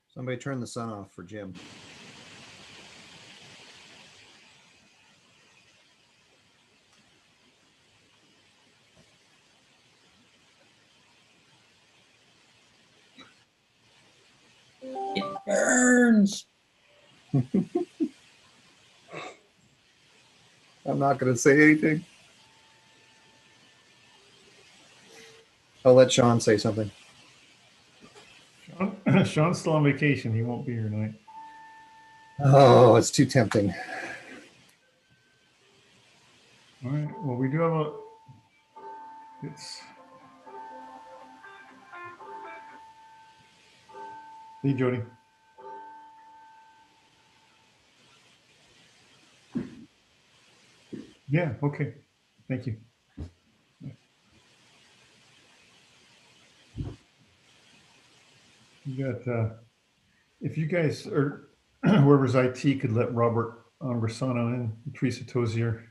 Somebody turn the sun off for Jim. It burns. I'm not going to say anything. I'll let Sean say something. Sean's still on vacation. He won't be here tonight. Oh, it's too tempting. All right. Well, we do have a. It's. Hey, Jody. Yeah. Okay. Thank you. You got. If you guys or whoever's IT could let Robert Ambrosano in, Teresa Tozier.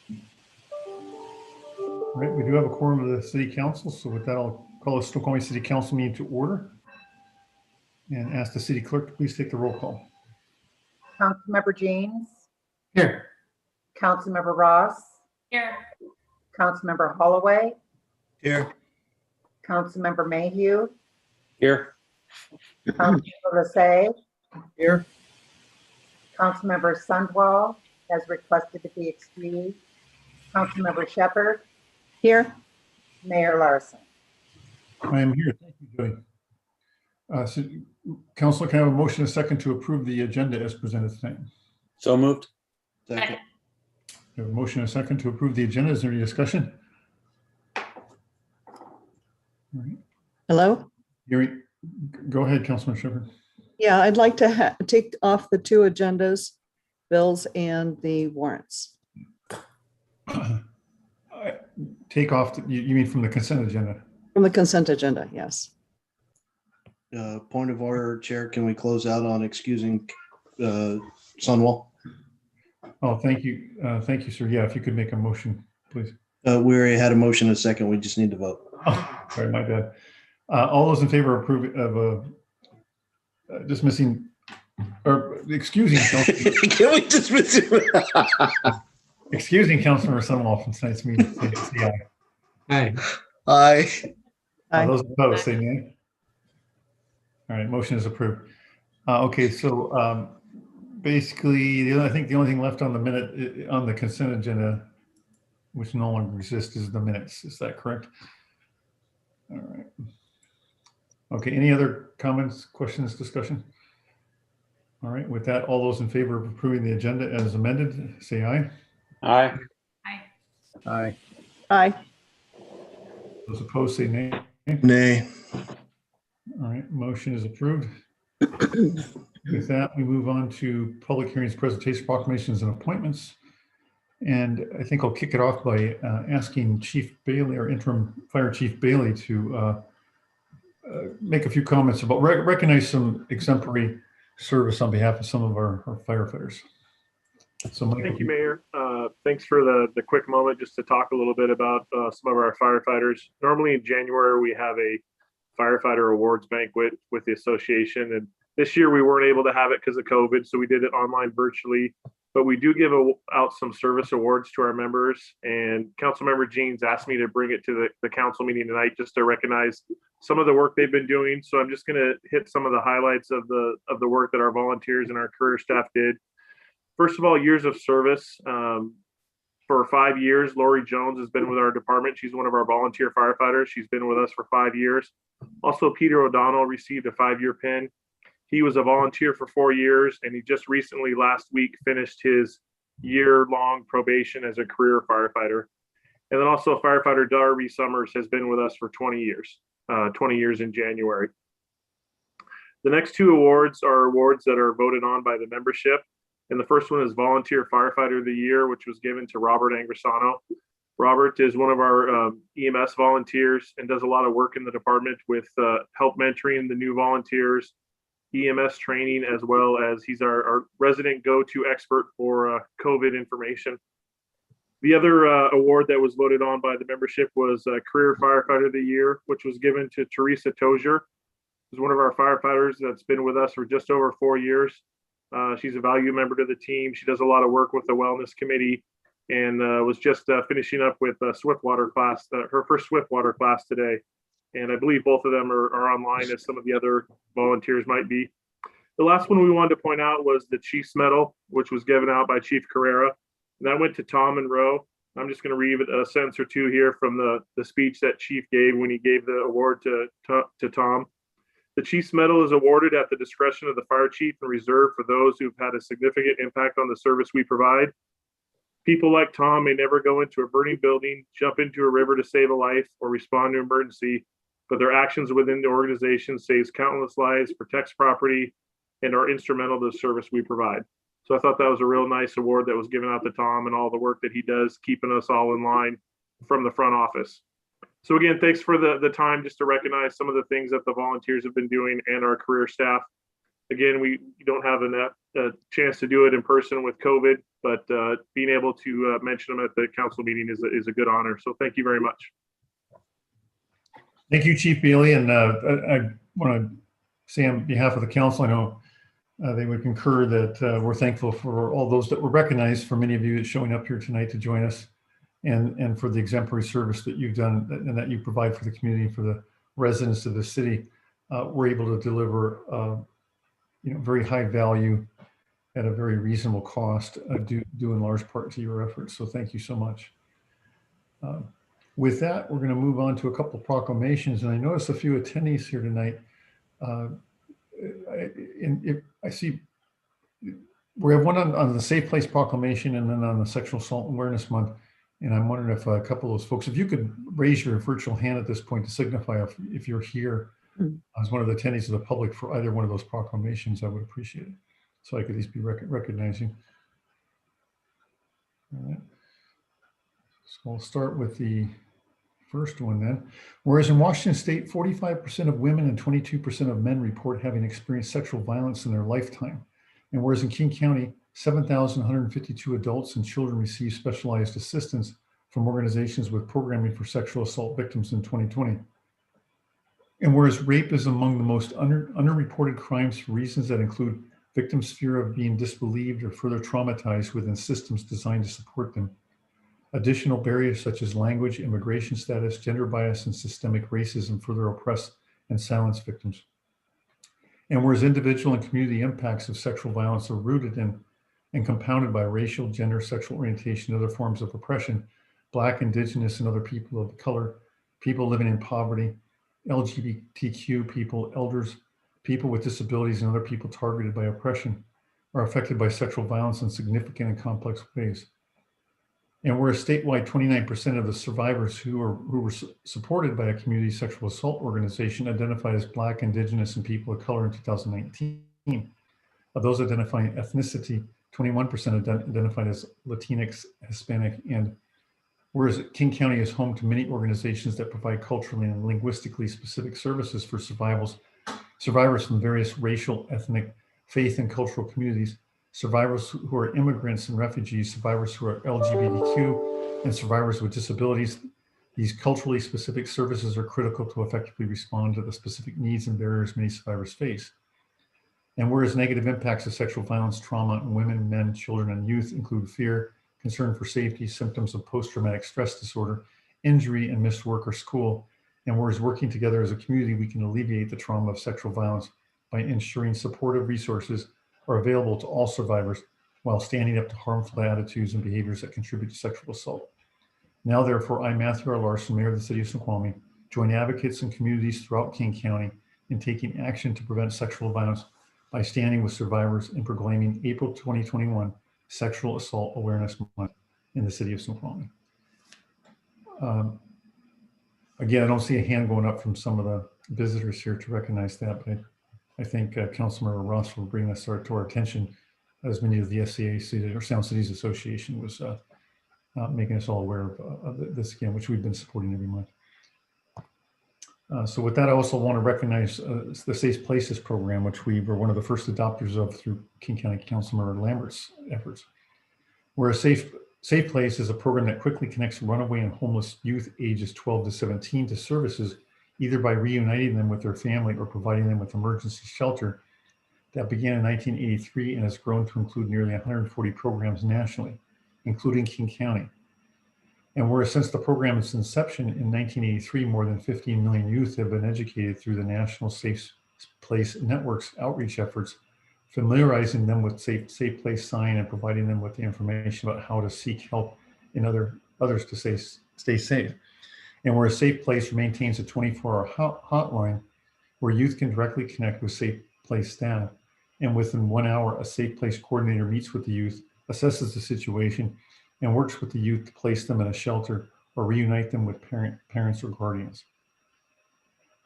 All right, we do have a quorum of the city council. So with that, I'll call the Snoqualmie City Council meeting to order and ask the city clerk to please take the roll call. Councilmember James. Here. Councilmember Ross. Here. Councilmember Holloway. Here. Councilmember Mayhew. Here. Councilmember Lassay. Here. Councilmember Sundwall has requested to be excused. Councilmember Shepherd. Here. Mayor Larson. I am here. Thank you, Jody. So, Council, can I have a motion and a second to approve the agenda as presented tonight? So moved. Second. We have a motion and a second to approve the agenda. Is there any discussion? All right. Hello? Gary, go ahead, Councilman Shepherd. Yeah, I'd like to take off the two agendas, bills and the warrants. Take off, you mean from the consent agenda? From the consent agenda, yes. Point of order, Chair, can we close out on excusing Sunwell? Oh, thank you. Thank you, sir. Yeah, if you could make a motion, please. We already had a motion and a second. We just need to vote. Oh, sorry, my bad. All those in favor of dismissing or excusing Can we dismiss it? excusing Councilmember Sunwall from tonight's meeting, say aye. Aye. Aye. Those opposed, say nay. All right, motion is approved. Okay, so basically, I think the only thing left on the minute on the consent agenda, which no longer exists, is the minutes. Is that correct? All right. Okay, any other comments, questions, discussion? All right, with that, all those in favor of approving the agenda as amended, say aye. Aye. Aye. Aye. Those opposed, say nay. Nay. All right, motion is approved. With that, we move on to public hearings, presentation, proclamations, and appointments. And I think I'll kick it off by asking Chief Bailey, or Interim Fire Chief Bailey, to make a few comments about recognize some exemplary service on behalf of some of our firefighters. So, Michael, thank you, Mayor. Thanks for the quick moment just to talk a little bit about some of our firefighters. Normally in January, we have a firefighter awards banquet with the association. And this year we weren't able to have it because of COVID. So we did it online virtually, but we do give out some service awards to our members. And Councilmember Jeans asked me to bring it to the council meeting tonight just to recognize some of the work they've been doing. So I'm just going to hit some of the highlights of the work that our volunteers and our career staff did. First of all, years of service. For 5 years, Lori Jones has been with our department. She's one of our volunteer firefighters. She's been with us for 5 years. Also, Peter O'Donnell received a 5-year pin. He was a volunteer for 4 years, and he just recently, last week, finished his year-long probation as a career firefighter. And then also firefighter Darby Summers has been with us for 20 years, 20 years in January. The next two awards are awards that are voted on by the membership. And the first one is Volunteer Firefighter of the Year, which was given to Robert Angrosano. Robert is one of our EMS volunteers and does a lot of work in the department with help mentoring the new volunteers, EMS training, as well as he's our resident go-to expert for COVID information. The other award that was voted on by the membership was Career Firefighter of the Year, which was given to Teresa Tozier, who's one of our firefighters that's been with us for just over 4 years. She's a value member to the team. She does a lot of work with the wellness committee, and was just finishing up with a Swiftwater class, her first Swiftwater class today. And I believe both of them are online, as some of the other volunteers might be. The last one we wanted to point out was the Chief's Medal, which was given out by Chief Carrera. And that went to Tom Monroe. I'm just going to read a sentence or two here from the speech that Chief gave when he gave the award to Tom. The Chief's Medal is awarded at the discretion of the fire chief and reserved for those who've had a significant impact on the service we provide. People like Tom may never go into a burning building, jump into a river to save a life, or respond to an emergency, but their actions within the organization saves countless lives, protects property, and are instrumental to the service we provide. So I thought that was a real nice award that was given out to Tom and all the work that he does, keeping us all in line from the front office. So again, thanks for the time just to recognize some of the things that the volunteers have been doing and our career staff. Again, we don't have a chance to do it in person with COVID, but being able to mention them at the council meeting is a good honor. So thank you very much. Thank you, Chief Bailey. And I want to say on behalf of the council, I know they would concur that we're thankful for all those that were recognized, for many of you showing up here tonight to join us, and for the exemplary service that you've done and that you provide for the community, for the residents of the city. We're able to deliver very high value at a very reasonable cost, due in large part to your efforts. So thank you so much. With that, we're going to move on to a couple of proclamations. And I noticed a few attendees here tonight. I see we have one on the Safe Place Proclamation and then on the Sexual Assault Awareness Month. And I'm wondering if a couple of those folks, if you could raise your virtual hand at this point to signify if you're here as one of the attendees of the public for either one of those proclamations, I would appreciate it. So I could at least be recognizing. All right. So I'll start with the first one then. Whereas in Washington State, 45% of women and 22% of men report having experienced sexual violence in their lifetime. And whereas in King County, 7,152 adults and children receive specialized assistance from organizations with programming for sexual assault victims in 2020. And whereas rape is among the most underreported crimes for reasons that include victims' fear of being disbelieved or further traumatized within systems designed to support them. Additional barriers such as language, immigration status, gender bias, and systemic racism further oppress and silence victims. And whereas individual and community impacts of sexual violence are rooted in and compounded by racial, gender, sexual orientation, and other forms of oppression, Black, Indigenous, and other people of color, people living in poverty, LGBTQ people, elders, people with disabilities, and other people targeted by oppression are affected by sexual violence in significant and complex ways. And whereas statewide 29% of the survivors who were supported by a community sexual assault organization identified as Black, Indigenous, and people of color in 2019. Of those identifying ethnicity, 21% identified as Latinx, Hispanic, and whereas King County is home to many organizations that provide culturally and linguistically specific services for survivors from various racial, ethnic, faith, and cultural communities, survivors who are immigrants and refugees, survivors who are LGBTQ, and survivors with disabilities. These culturally specific services are critical to effectively respond to the specific needs and barriers many survivors face. And whereas negative impacts of sexual violence, trauma in women, men, children, and youth include fear, concern for safety, symptoms of post-traumatic stress disorder, injury, and missed work or school. And whereas working together as a community, we can alleviate the trauma of sexual violence by ensuring supportive resources are available to all survivors while standing up to harmful attitudes and behaviors that contribute to sexual assault. Now, therefore, I, Matthew R. Larson, Mayor of the City of Snoqualmie, join advocates and communities throughout King County in taking action to prevent sexual violence by standing with survivors and proclaiming April 2021 Sexual Assault Awareness Month in the City of Snoqualmie. Again, I don't see a hand going up from some of the visitors here to recognize that, but I think Councilmember Ross will bring this to our attention, as many of the SCAC or Sound Cities Association was making us all aware of this again, which we've been supporting every month. So with that, I also want to recognize the Safe Places program, which we were one of the first adopters of through King County Councilmember Lambert's efforts. Where a safe Place is a program that quickly connects runaway and homeless youth ages 12 to 17 to services, either by reuniting them with their family or providing them with emergency shelter. That began in 1983 and has grown to include nearly 140 programs nationally, including King County. And whereas since the program's inception in 1983, more than 15 million youth have been educated through the National Safe Place Network's outreach efforts, familiarizing them with Safe Place sign and providing them with the information about how to seek help and others to stay safe. And where a Safe Place maintains a 24-hour hotline where youth can directly connect with Safe Place staff. And within 1 hour, a Safe Place coordinator meets with the youth, assesses the situation, and works with the youth to place them in a shelter or reunite them with parents or guardians.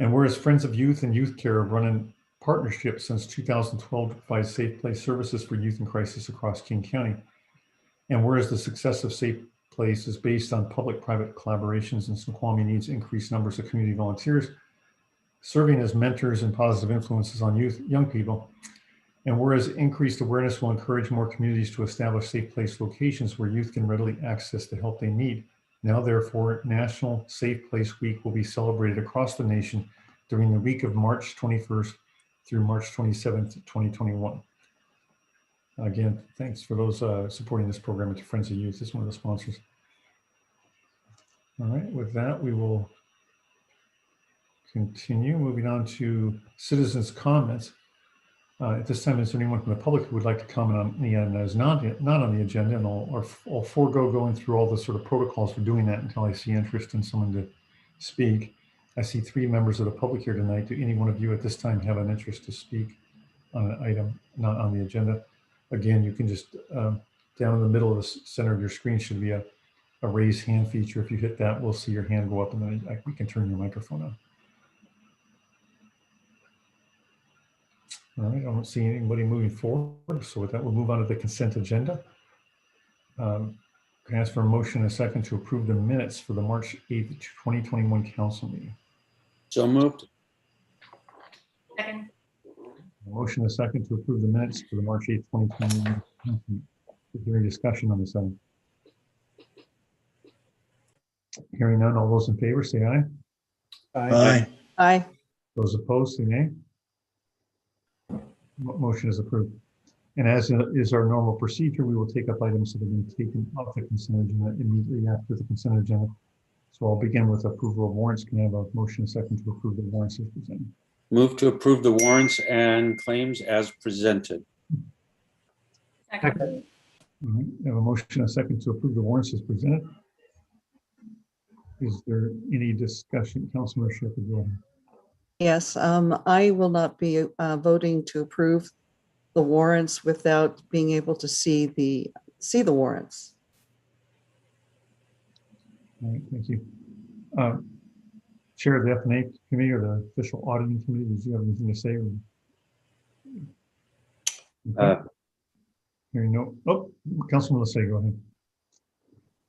And whereas Friends of Youth and Youth Care have run in partnership since 2012 to provide Safe Place services for youth in crisis across King County. And whereas the success of Safe Place is based on public-private collaborations and Snoqualmie needs increased numbers of community volunteers, serving as mentors and positive influences on young people. And whereas increased awareness will encourage more communities to establish Safe Place locations where youth can readily access the help they need. Now, therefore, National Safe Place Week will be celebrated across the nation during the week of March 21st through March 27th, 2021. Again, thanks for those supporting this program at Friends of Youth. It's one of the sponsors. All right, with that, we will continue. Moving on to citizens' comments. At this time, is there anyone from the public who would like to comment on any item that is not on the agenda? And I'll forego going through all the sort of protocols for doing that until I see interest in someone to speak. I see 3 members of the public here tonight. Do any one of you at this time have an interest to speak on an item not on the agenda? Again, you can just down in the middle of the center of your screen should be a raise hand feature. If you hit that, we'll see your hand go up, and then we can turn your microphone on. All right, I don't see anybody moving forward. So with that, we'll move on to the consent agenda. Can I ask for a motion and a second to approve the minutes for the March 8th, 2021 council meeting? So moved. Second. A motion and a second to approve the minutes for the March 8th, 2021 council meeting. Is there any discussion on this item? Hearing none, all those in favor say aye. Aye. Aye. Those opposed say nay. Motion is approved. And as is our normal procedure, we will take up items that have been taken off the consent agenda immediately after the consent agenda. So I'll begin with approval of warrants. Can I have a motion and second to approve the warrants as presented? Move to approve the warrants and claims as presented. Second. All right, I have a motion and a second to approve the warrants as presented. Is there any discussion? Councilmember Shepherd, go ahead. Yes, I will not be voting to approve the warrants without being able to see the warrants. All right, thank you. Chair of the F&A committee or the official auditing committee, did you have anything to say? Hearing no. Oh, Councilman Lissay, go ahead.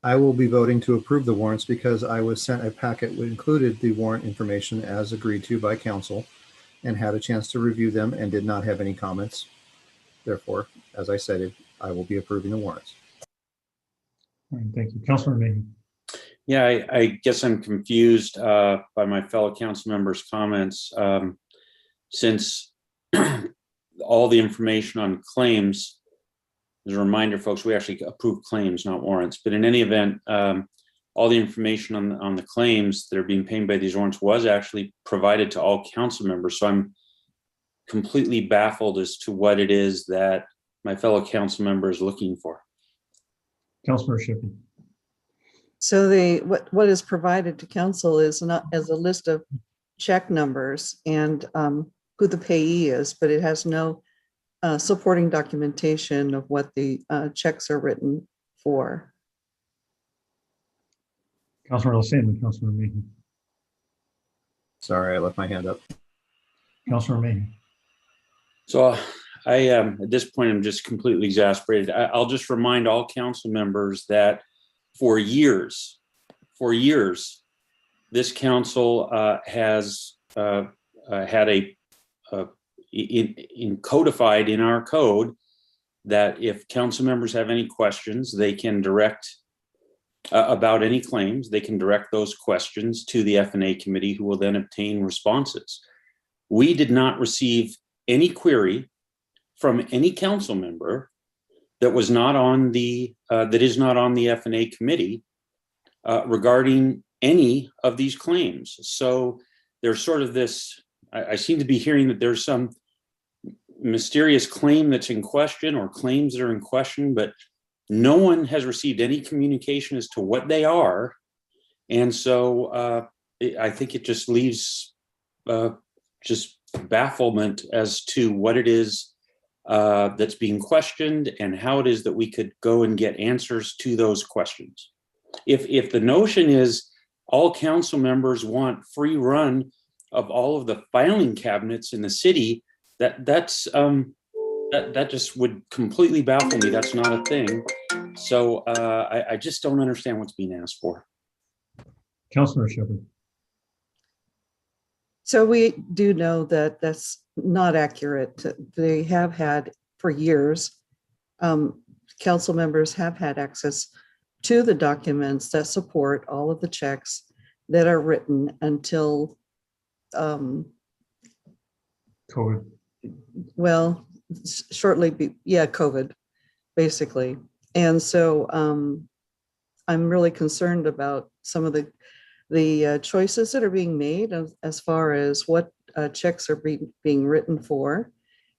I will be voting to approve the warrants because I was sent a packet which included the warrant information as agreed to by council and had a chance to review them and did not have any comments. Therefore, as I said, I will be approving the warrants. All right, thank you. Councilman Mayhew. Yeah, I guess I'm confused by my fellow council members' comments. Since all the information on claims, as a reminder, folks, we actually approve claims, not warrants. But in any event, all the information on the claims that are being paid by these warrants was actually provided to all council members. So I'm completely baffled as to what it is that my fellow council member is looking for. Councilmember Shippey. So what is provided to council is not as a list of check numbers and who the payee is, but it has no supporting documentation of what the checks are written for. Councilor Lissay and Councilor Mayhew. Sorry, I left my hand up. Councilor Mayhew. So I at this point, I'm just completely exasperated. I'll just remind all council members that for years, this council has had codified in our code that if council members have any questions, they can direct about any claims, they can direct those questions to the F&A committee, who will then obtain responses. We did not receive any query from any council member that was not on the that is not on the F&A committee regarding any of these claims. So there's sort of this, I seem to be hearing that there's some mysterious claim that's in question, or claims that are in question, but no one has received any communication as to what they are. And so I think it just leaves just bafflement as to what it is that's being questioned and how it is that we could go and get answers to those questions. If the notion is all council members want free run of all of the filing cabinets in the city, that just would completely baffle me. That's not a thing. So I just don't understand what's being asked for. Councilor Shepherd. So we do know that that's not accurate. They have had for years, council members have had access to the documents that support all of the checks that are written until, COVID. well, shortly, COVID, basically. And so I'm really concerned about some of the choices that are being made as far as what checks are being written for.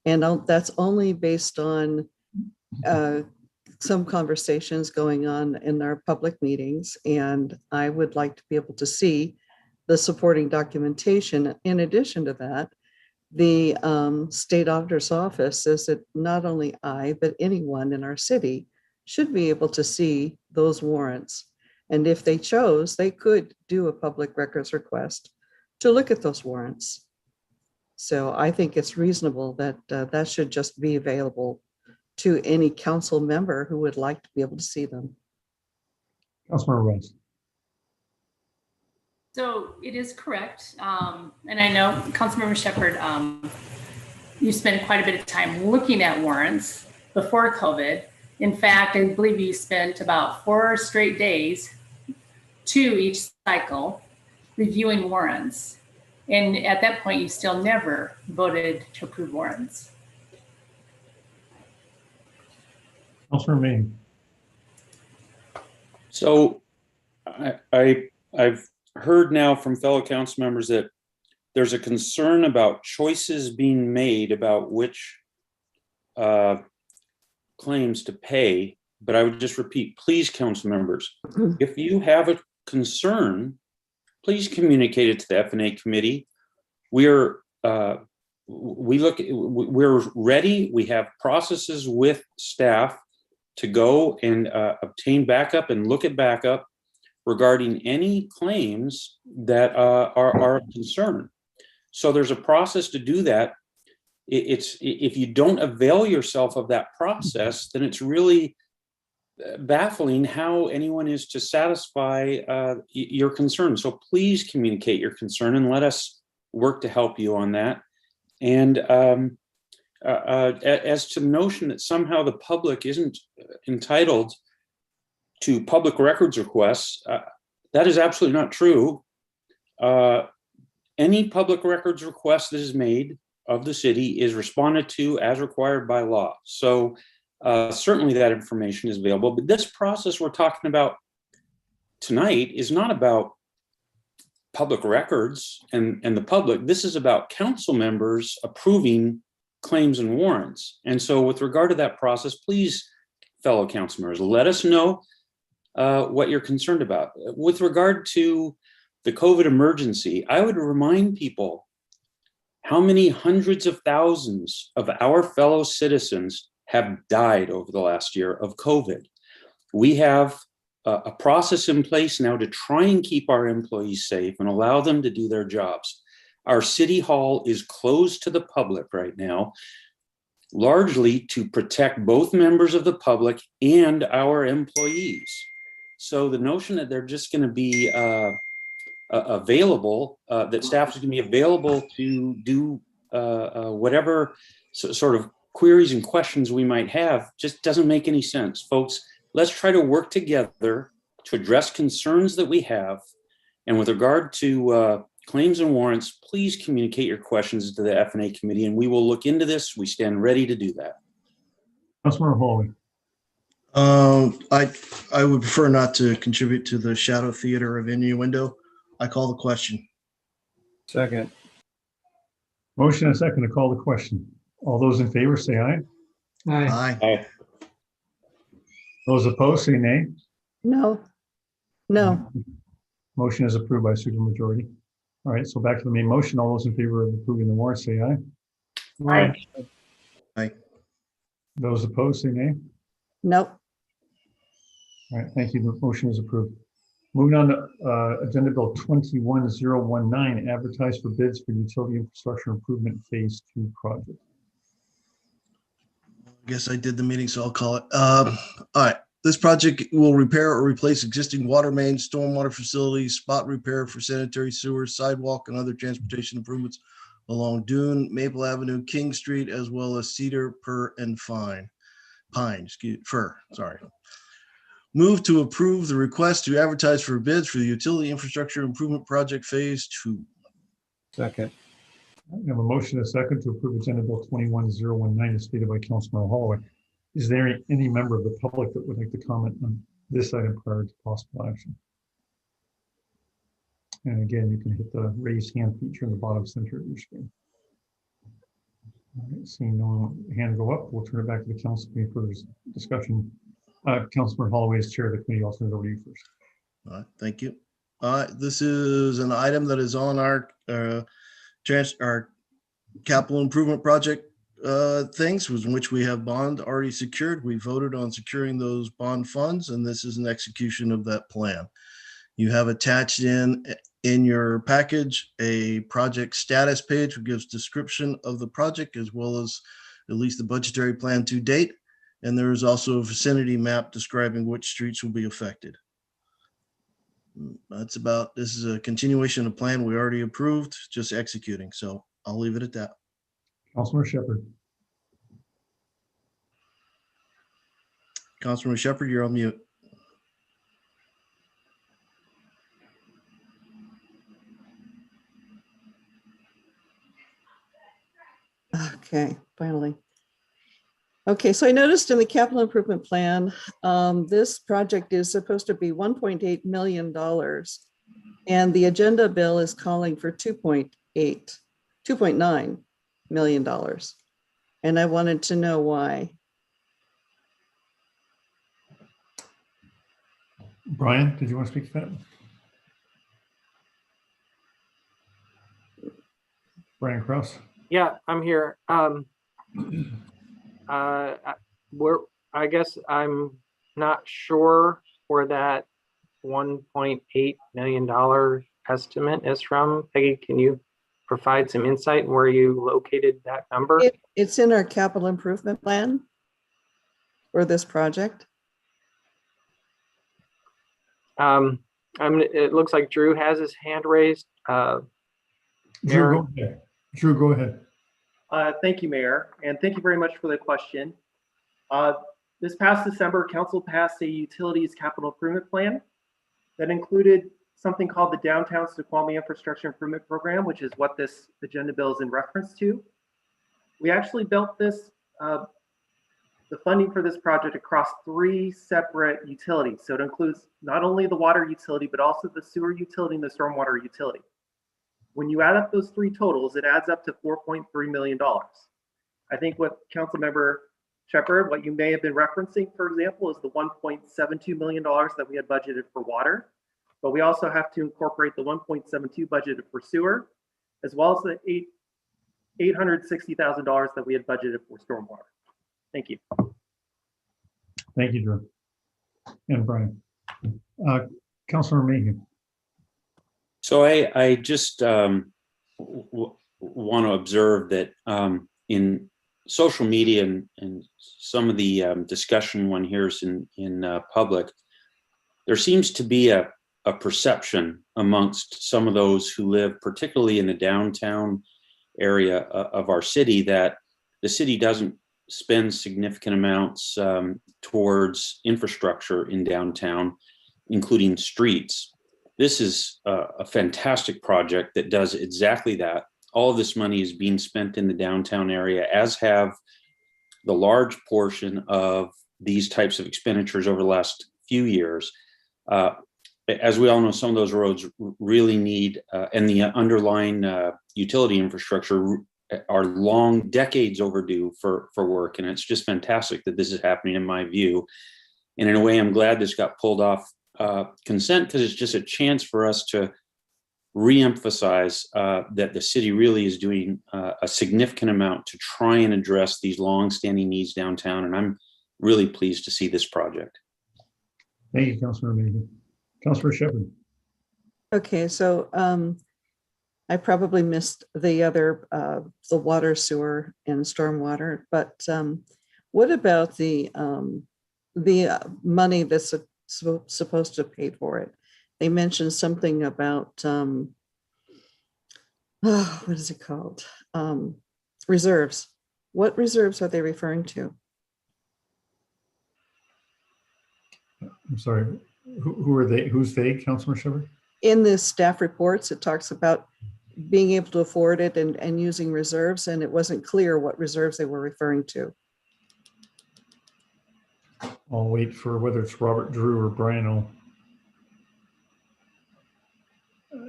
And that's only based on some conversations going on in our public meetings. And I would like to be able to see the supporting documentation. In addition to that, the state auditor's office says that not only I, but anyone in our city should be able to see those warrants. And if they chose, they could do a public records request to look at those warrants. So I think it's reasonable that that should just be available to any council member who would like to be able to see them. Councilor Rose. So it is correct. And I know Councilmember Shepherd, you spent quite a bit of time looking at warrants before COVID. In fact, I believe you spent about 4 straight days to each cycle reviewing warrants. And at that point, you still never voted to approve warrants. Councilor Maine. So I've heard now from fellow council members that there's a concern about choices being made about which claims to pay. But I would just repeat, please, council members, if you have a concern, please communicate it to the F&A committee. We're ready. We have processes with staff to go and obtain backup and look at backup regarding any claims that are of concern. So there's a process to do that. If you don't avail yourself of that process, then it's really baffling how anyone is to satisfy your concern. So please communicate your concern and let us work to help you on that. And as to the notion that somehow the public isn't entitled to public records requests, that is absolutely not true. Any public records request that is made of the city is responded to as required by law. So certainly that information is available, but this process we're talking about tonight is not about public records and the public. This is about council members approving claims and warrants. And so with regard to that process, please, fellow council members, let us know what you're concerned about. With regard to the COVID emergency, I would remind people how many hundreds of thousands of our fellow citizens have died over the last year of COVID. We have a process in place now to try and keep our employees safe and allow them to do their jobs. Our city hall is closed to the public right now, largely to protect both members of the public and our employees. So the notion that they're just going to be available, that staff is going to be available to do whatever sort of queries and questions we might have. Just doesn't make any sense. Folks, let's try to work together to address concerns that we have. And with regard to claims and warrants, please communicate your questions to the F&A committee, and we will look into this. We stand ready to do that. Councilmember Hawley. I would prefer not to contribute to the shadow theater of innuendo. I call the question. Second. Motion and a second to call the question. All those in favor say aye. Aye. Aye. Those opposed say nay. No, no, Motion is approved by a supermajority. All right, so back to the main motion. All those in favor of approving the warrant say aye. Aye. Aye. Those opposed say nay. nope. All right, thank you. The motion is approved. Moving on to Agenda Bill 21019, advertise for bids for utility infrastructure improvement phase 2 project. I guess I did the meeting, so I'll call it. All right. This project will repair or replace existing water mains, stormwater facilities, spot repair for sanitary sewers, sidewalk, and other transportation improvements along Dune, Maple Avenue, King Street, as well as Cedar, Fir, and Fir. Sorry. Move to approve the request to advertise for bids for the utility infrastructure improvement project phase 2. Second. I have a motion and a second to approve Agenda Bill 21019 as stated by Councilmember Holloway. Is there any member of the public that would like to comment on this item prior to possible action? And again, you can hit the raise hand feature in the bottom center of your screen. All right, seeing no hand go up, we'll turn it back to the council committee for this discussion. Councilmember Holloway is chair of the committee. I'll turn it over to you first. All right, thank you. This is an item that is on our capital improvement project things, in which we have bond already secured. We voted on securing those bond funds, and this is an execution of that plan. You have attached in your package a project status page, which gives description of the project as well as at least the budgetary plan to date. And there is also a vicinity map describing which streets will be affected. This is a continuation of plan we already approved, just executing. So I'll leave it at that. Councilmember Shepherd. Councilman Shepherd, you're on mute. Okay, finally. Okay, so I noticed in the capital improvement plan, this project is supposed to be $1.8 million. And the agenda bill is calling for $2.9 million. And I wanted to know why. Brian, did you want to speak to that? Brian Krause. Yeah, I'm here. I guess I'm not sure where that $1.8 million estimate is from. Peggy, can you provide some insight where you located that number? It's in our capital improvement plan for this project. It looks like Drew has his hand raised. Drew, go ahead. Drew, go ahead. Thank you, Mayor, and thank you very much for the question. This past December, Council passed a utilities capital improvement plan that included something called the Downtown Snoqualmie Infrastructure Improvement Program, which is what this agenda bill is in reference to. We actually built this, the funding for this project across 3 separate utilities. So it includes not only the water utility, but also the sewer utility and the stormwater utility. When you add up those 3 totals, it adds up to $4.3 million. I think what Councilmember Shepherd, what you may have been referencing, for example, is the $1.72 million that we had budgeted for water, but we also have to incorporate the 1.72 budgeted for sewer, as well as the $860,000 that we had budgeted for stormwater. Thank you. Thank you, Drew. And Brian. Councilor Mayhew. So I just want to observe that in social media and some of the discussion one hears in public, there seems to be a perception amongst some of those who live, particularly in the downtown area of our city, that the city doesn't spend significant amounts towards infrastructure in downtown, including streets. This is a fantastic project that does exactly that. All of this money is being spent in the downtown area, as have the large portion of these types of expenditures over the last few years. As we all know, some of those roads really need, and the underlying utility infrastructure are long, decades overdue for work. And it's just fantastic that this is happening, in my view. And in a way, I'm glad this got pulled off consent, because it's just a chance for us to reemphasize that the city really is doing a significant amount to try and address these long-standing needs downtown. And I'm really pleased to see this project. Thank you, Councilor Mayhew. Councilor Shepherd. Okay, so I probably missed the other, the water, sewer, and stormwater, but what about the money that's supposed to pay for it? They mentioned something about, what is it called? Reserves. What reserves are they referring to? I'm sorry, who are they? Who's they, Councilor Shepherd? In the staff reports, it talks about being able to afford it and using reserves, and it wasn't clear what reserves they were referring to. I'll wait for whether it's Robert Drew or Brian.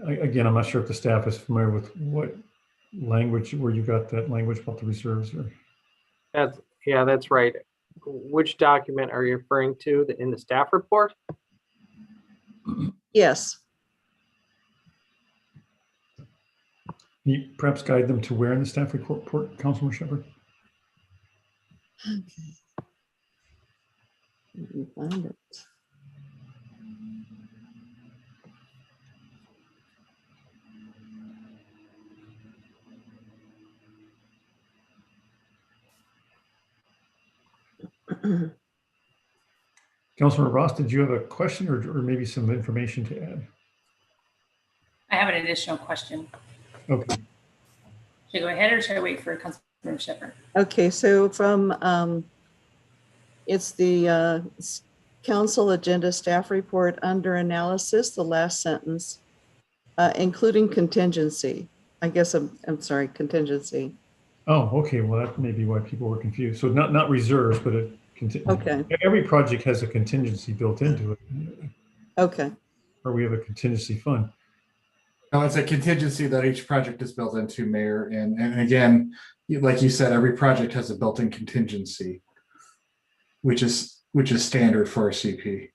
Again, I'm not sure if the staff is familiar with what language, where you got that language about the reserves. Or... That's right. Which document are you referring to in the staff report? Yes. Can you perhaps guide them to where in the staff report, Councilor Shepherd? Okay. Let me find it. Councilor Ross, did you have a question or maybe some information to add? I have an additional question. Okay. Should I go ahead or should I wait for Councilmember Shepherd? Okay, so from it's the council agenda staff report under analysis, the last sentence, including contingency. I guess I'm sorry, contingency. Oh, okay. Well, that may be why people were confused. So not reserves, but okay. Every project has a contingency built into it. Okay. Or we have a contingency fund. No, it's a contingency that each project is built into, Mayor. And again, like you said, every project has a built-in contingency, which is standard for a CP.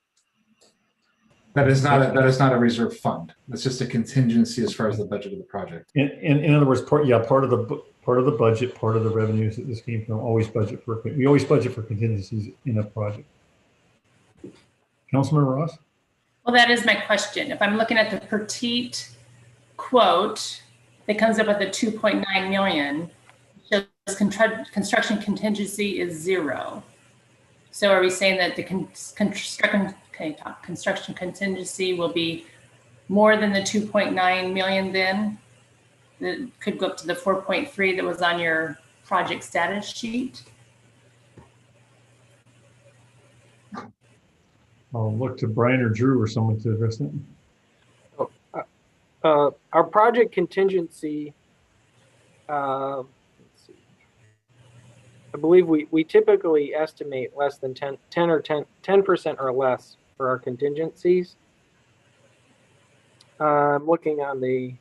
That is not a reserve fund. It's just a contingency as far as the budget of the project. And in other words, part of the budget, part of the revenues that this came from, we always budget for contingencies in a project. Councilman Ross? Well, that is my question. If I'm looking at the Petite quote that comes up with the 2.9 million, shows construction contingency is 0. So are we saying that the construction contingency will be more than the 2.9 million then? That could go up to the 4.3 that was on your project status sheet? I'll look to Brian or Drew or someone to address that. Our project contingency, let's see. I believe we typically estimate less than 10% or less for our contingencies. I'm looking on the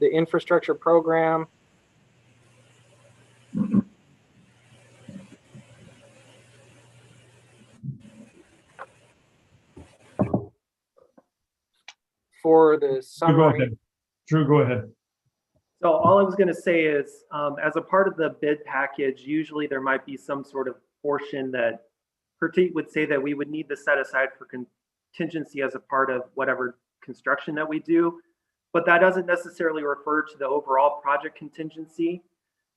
infrastructure program. For the summary. Drew, go ahead. So all I was going to say is, as a part of the bid package, usually there might be some sort of portion that Petite would say that we would need to set aside for contingency as a part of whatever construction that we do, but that doesn't necessarily refer to the overall project contingency.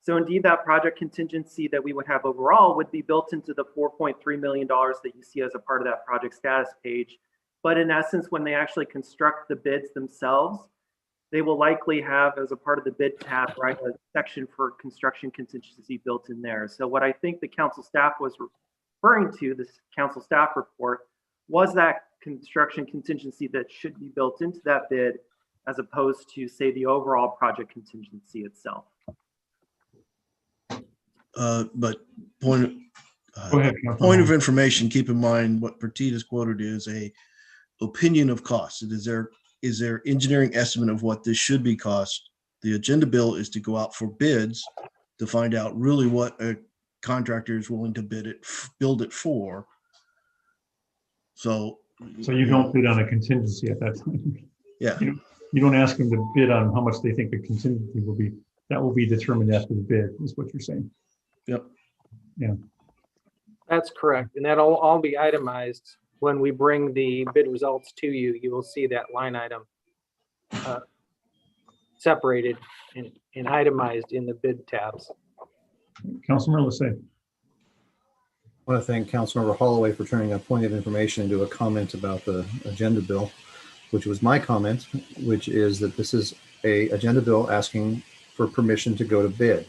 So indeed, that project contingency that we would have overall would be built into the $4.3 million that you see as a part of that project status page. But in essence, when they actually construct the bids themselves, they will likely have, as a part of the bid tab, right, a section for construction contingency built in there. So what I think the council staff was referring to, this council staff report, was that construction contingency that should be built into that bid, as opposed to, say, the overall project contingency itself. But point Go ahead, Councilman point of Hall. information, keep in mind what Petit is quoted is a opinion of cost. It is their engineering estimate of what this should be cost. The agenda bill is to go out for bids to find out really what a contractor is willing to build it for. So You don't bid on a contingency at that time. yeah, You don't ask them to bid on how much they think the contingency will be. That will be determined after the bid, is what you're saying. yep. Yeah. That's correct. And that'll all be itemized. When we bring the bid results to you, you will see that line item separated and itemized in the bid tabs. Councilmember Lissay. I want to thank Councilmember Holloway for turning a point of information into a comment about the agenda bill, which was my comment, which is that this is a agenda bill asking for permission to go to bid.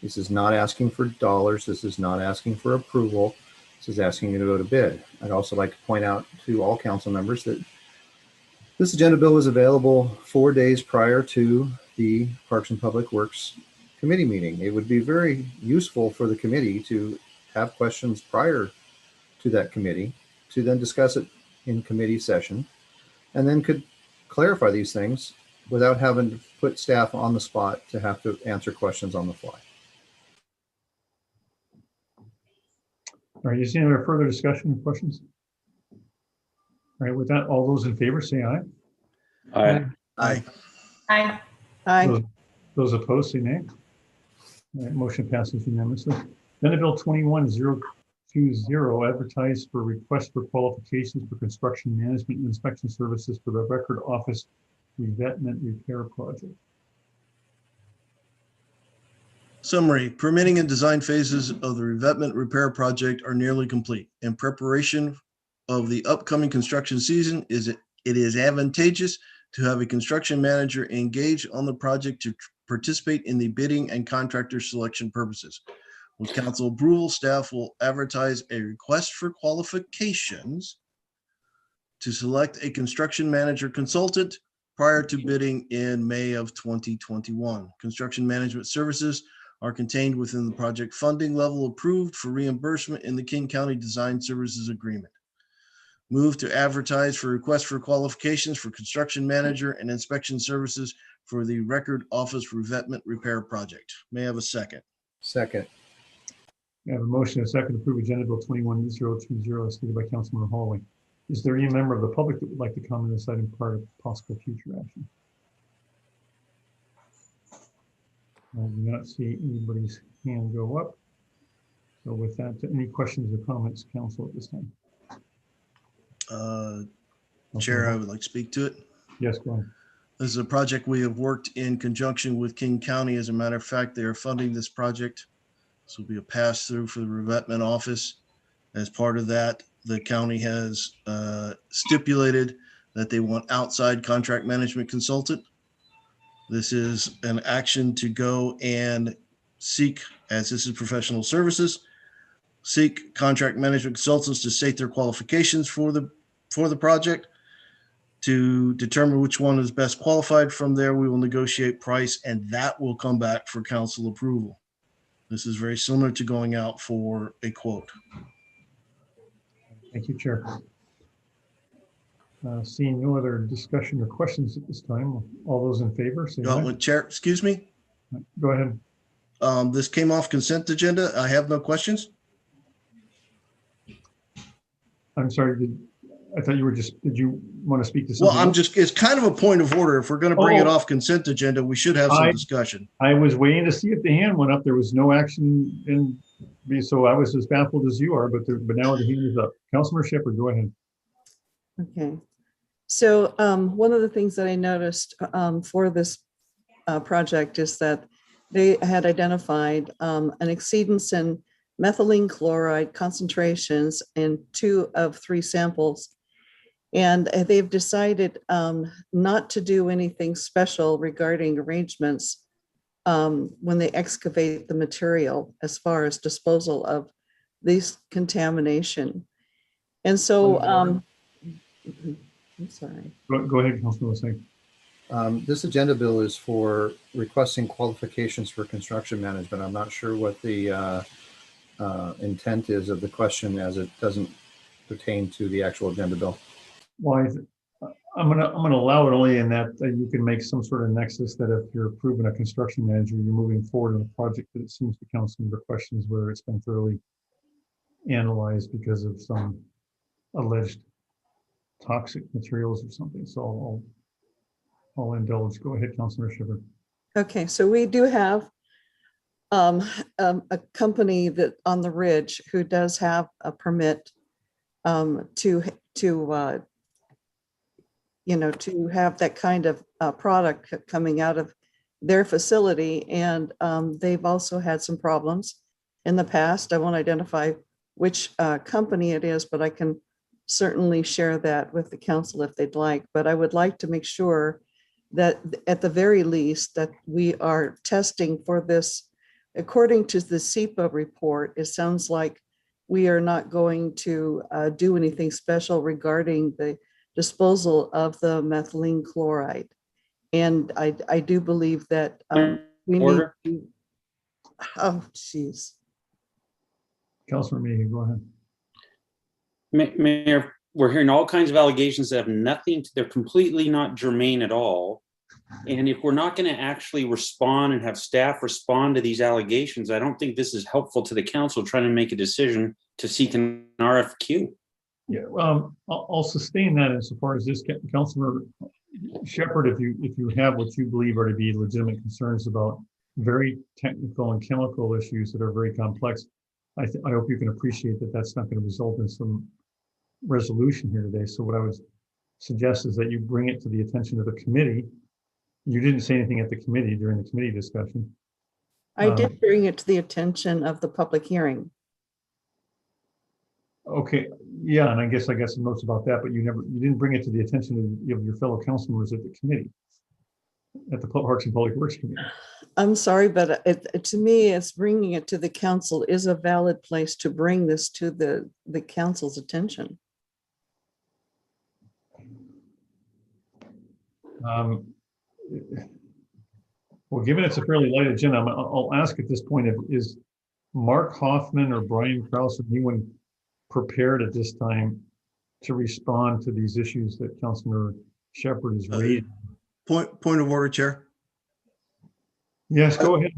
This is not asking for dollars. This is not asking for approval. This is asking you to go to bid. I'd also like to point out to all council members that this agenda bill was available 4 days prior to the Parks and Public Works committee meeting. It would be very useful for the committee to have questions prior to that committee, to then discuss it in committee session, and then could clarify these things without having to put staff on the spot to have to answer questions on the fly. All right, is there any other further discussion or questions? All right, with that, all those in favor say aye. Aye. Aye. Aye. Those opposed say nay. All right, motion passes unanimously. Senate Bill 21020, advertised for request for qualifications for construction management and inspection services for the record office revetment repair project. Summary, permitting and design phases of the revetment repair project are nearly complete. In preparation of the upcoming construction season, it is advantageous to have a construction manager engage on the project to participate in the bidding and contractor selection purposes. With council approval, staff will advertise a request for qualifications to select a construction manager consultant prior to bidding in May of 2021. Construction management services are contained within the project funding level approved for reimbursement in the King County Design Services Agreement. Move to advertise for request for qualifications for construction manager and inspection services for the record office revetment repair project. May I have a second? Second. We have a motion and a second to approve Agenda Bill 21020, stated by Councilmember Holloway. Is there any member of the public that would like to comment on this item prior to possible future action? I do not see anybody's hand go up. So with that, any questions or comments, council, at this time? Chair, I would like to speak to it. Yes, go ahead. This is a project we have worked in conjunction with King County. As a matter of fact, they are funding this project. This will be a pass-through for the revetment office. As part of that, the county has stipulated that they want outside contract management consultant. This is an action to go and seek, as this is professional services, seek contract management consultants to state their qualifications for the project. To determine which one is best qualified. From there, we will negotiate price, and that will come back for council approval. This is very similar to going out for a quote. Thank you, Chair. Seeing no other discussion or questions at this time, all those in favor say aye. Chair, excuse me. Go ahead. This came off consent agenda. I have no questions. I'm sorry, I thought you were just, did you want to speak to Well, something? it's kind of a point of order. If we're going to bring it off consent agenda, we should have some discussion. I was waiting to see if the hand went up. There was no action in me, so I was as baffled as you are, but now the hand is up. Councilmember Shepherd, go ahead. Okay. So one of the things that I noticed for this project is that they had identified an exceedance in methylene chloride concentrations in 2 of 3 samples. And they've decided not to do anything special regarding arrangements when they excavate the material as far as disposal of this contamination. And so, I'm sorry. Go ahead, Councilman Lasay. This agenda bill is for requesting qualifications for construction management. I'm not sure what the intent is of the question, as it doesn't pertain to the actual agenda bill. Why is it? I'm gonna allow it only in that you can make some sort of nexus that if you're approving a construction manager, you're moving forward on a project that it seems to council member questions whether it's been thoroughly analyzed because of some alleged toxic materials or something. So I'll indulge. Go ahead, Councilor Shepard. Okay, so we do have a company that on the ridge who does have a permit to have that kind of product coming out of their facility. And they've also had some problems in the past. I won't identify which company it is, but I can certainly share that with the council if they'd like. But I would like to make sure that at the very least that we are testing for this. According to the SEPA report, it sounds like we are not going to do anything special regarding the disposal of the methylene chloride. And I do believe that we need to, oh, geez. Councilor Mayhew, go ahead. Mayor, we're hearing all kinds of allegations that have nothing, they're completely not germane at all. And if we're not going to actually respond and have staff respond to these allegations, I don't think this is helpful to the council trying to make a decision to seek an RFQ. Yeah, I'll sustain that insofar as this, Councilor Shepard, if you have what you believe are to be legitimate concerns about very technical and chemical issues that are very complex, I hope you can appreciate that that's not going to result in some resolution here today. So what I would suggest is that you bring it to the attention of the committee. You didn't say anything at the committee during the committee discussion. I did bring it to the attention of the public hearing. Okay, yeah, and I guess I got some notes about that, but you didn't bring it to the attention of your fellow council members at the committee, at the Parks and Public Works Committee. I'm sorry, but to me, it's bringing it to the council is a valid place to bring this to the council's attention. Well, given it's a fairly light agenda, I'll ask at this point, is Mark Hoffman or Brian Krause or anyone prepared at this time to respond to these issues that Councilor Shepard is raising? Point of order, Chair. Yes, go ahead.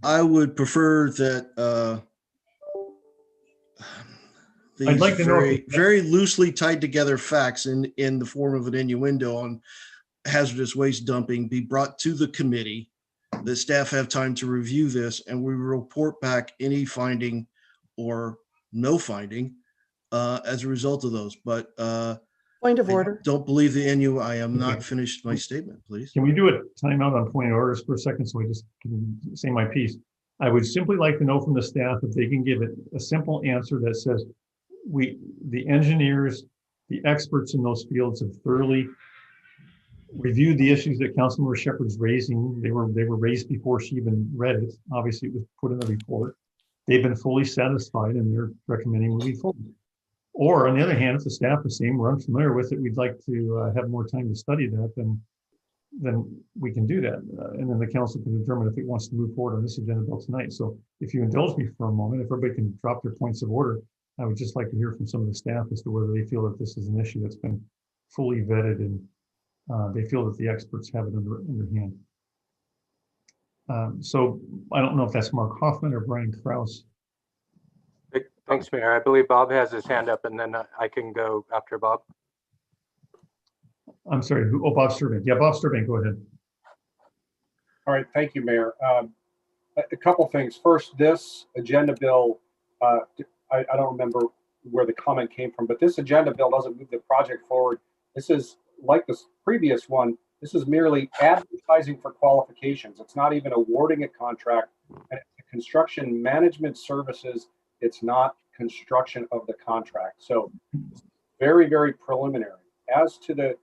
I would prefer that I'd like to know very loosely tied together facts in the form of an innuendo on hazardous waste dumping be brought to the committee. The staff have time to review this, and we report back any finding or no finding as a result of those. But point of order. Don't believe the NU. I am not finished my statement, please. Can we do a timeout on point of orders for a second so I just can say my piece? I would simply like to know from the staff if they can give it a simple answer that says the engineers, the experts in those fields have thoroughly reviewed the issues that Councilmember Shepard's raising. They were raised before she even read it. Obviously, it was put in the report. They've been fully satisfied and they're recommending moving forward. Or on the other hand, if the staff is saying we're unfamiliar with it, we'd like to have more time to study that, then we can do that. And then the council can determine if it wants to move forward on this agenda bill tonight. So if you indulge me for a moment, if everybody can drop their points of order, I would just like to hear from some of the staff as to whether they feel that this is an issue that's been fully vetted and they feel that the experts have it under hand. So I don't know if that's Mark Hoffman or Brian Krause. Thanks, Mayor. I believe Bob has his hand up, and then I can go after Bob. I'm sorry, who? Oh, Bob Sturbank. Yeah, Bob Sturbank, go ahead. All right, thank you, Mayor. A couple things. First, this agenda bill, I don't remember where the comment came from, but this agenda bill doesn't move the project forward. This is like this previous one. This is merely advertising for qualifications. It's not even awarding a contract. And it's construction management services. It's not construction of the contract. So very, very preliminary. As to the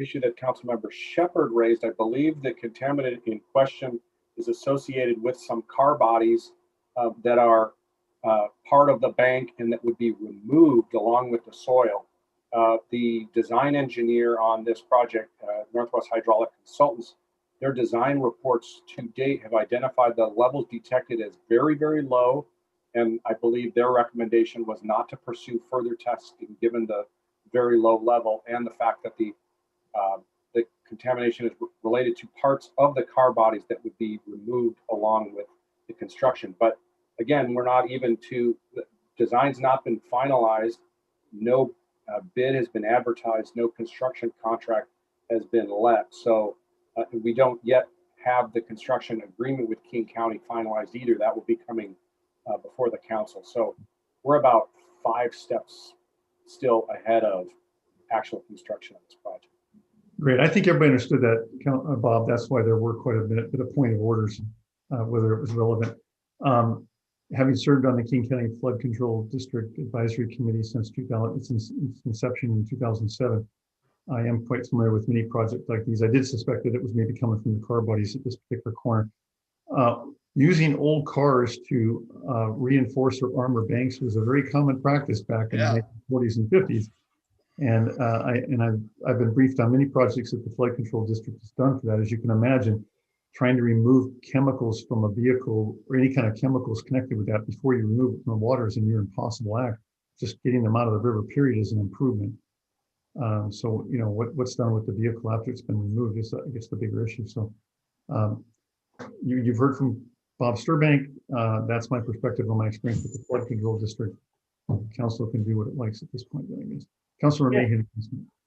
issue that Councilmember Shepherd raised, I believe the contaminant in question is associated with some car bodies that are part of the bank and that would be removed along with the soil. The design engineer on this project, Northwest Hydraulic Consultants, their design reports to date have identified the levels detected as very, very low. And I believe their recommendation was not to pursue further testing given the very low level and the fact that the contamination is related to parts of the car bodies that would be removed along with the construction. But again, we're not even to, the design's not been finalized. No bid has been advertised. No construction contract has been let. So we don't yet have the construction agreement with King County finalized either. That will be coming before the council. So we're about 5 steps still ahead of actual construction of this project. Great. I think everybody understood that, Bob. That's why there were quite a bit of point of orders, whether it was relevant. Having served on the King County Flood Control District Advisory Committee since its inception in 2007, I am quite familiar with many projects like these. I did suspect that it was maybe coming from the car bodies at this particular corner. Using old cars to reinforce or armor banks was a very common practice back in the 1940s and 50s. And I've been briefed on many projects that the Flood Control District has done for that. As you can imagine, trying to remove chemicals from a vehicle or any kind of chemicals connected with that before you remove it from the water is a near impossible act. Just getting them out of the river period is an improvement. So, you know, what's done with the vehicle after it's been removed is, I guess, the bigger issue. So you've heard from Bob Sturbank. That's my perspective on my experience with the Flood Control District. Council can do what it likes at this point, I guess. Councilor Mahan,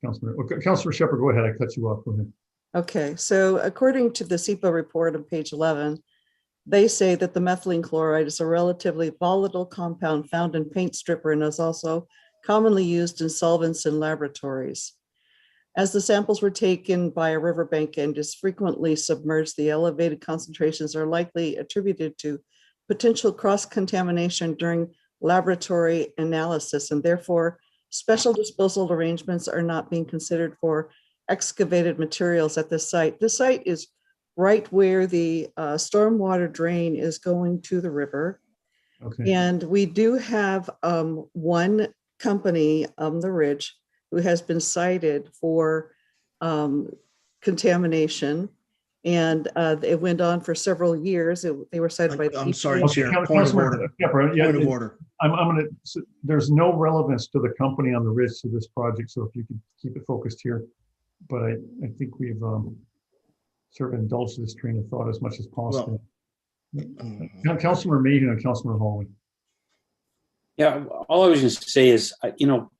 Councilor Shepherd, go ahead. I cut you off. Go ahead. Okay, so according to the SEPA report on page 11, they say that the methylene chloride is a relatively volatile compound found in paint stripper and is also commonly used in solvents in laboratories. As the samples were taken by a riverbank and is frequently submerged, the elevated concentrations are likely attributed to potential cross-contamination during laboratory analysis, and therefore special disposal arrangements are not being considered for excavated materials at this site. The site is right where the stormwater drain is going to the river. Okay. And we do have one company on the ridge who has been cited for contamination. And it went on for several years. They were cited by the I'm sorry, EPA. Chair. Point of order. Point of order. I'm gonna. There's no relevance to the company on the ridge to this project. So if you could keep it focused here, but I think we've sort of indulged this train of thought as much as possible. Councilor Mahan and Councilor Hallway. Yeah, all I was going to say is, you know,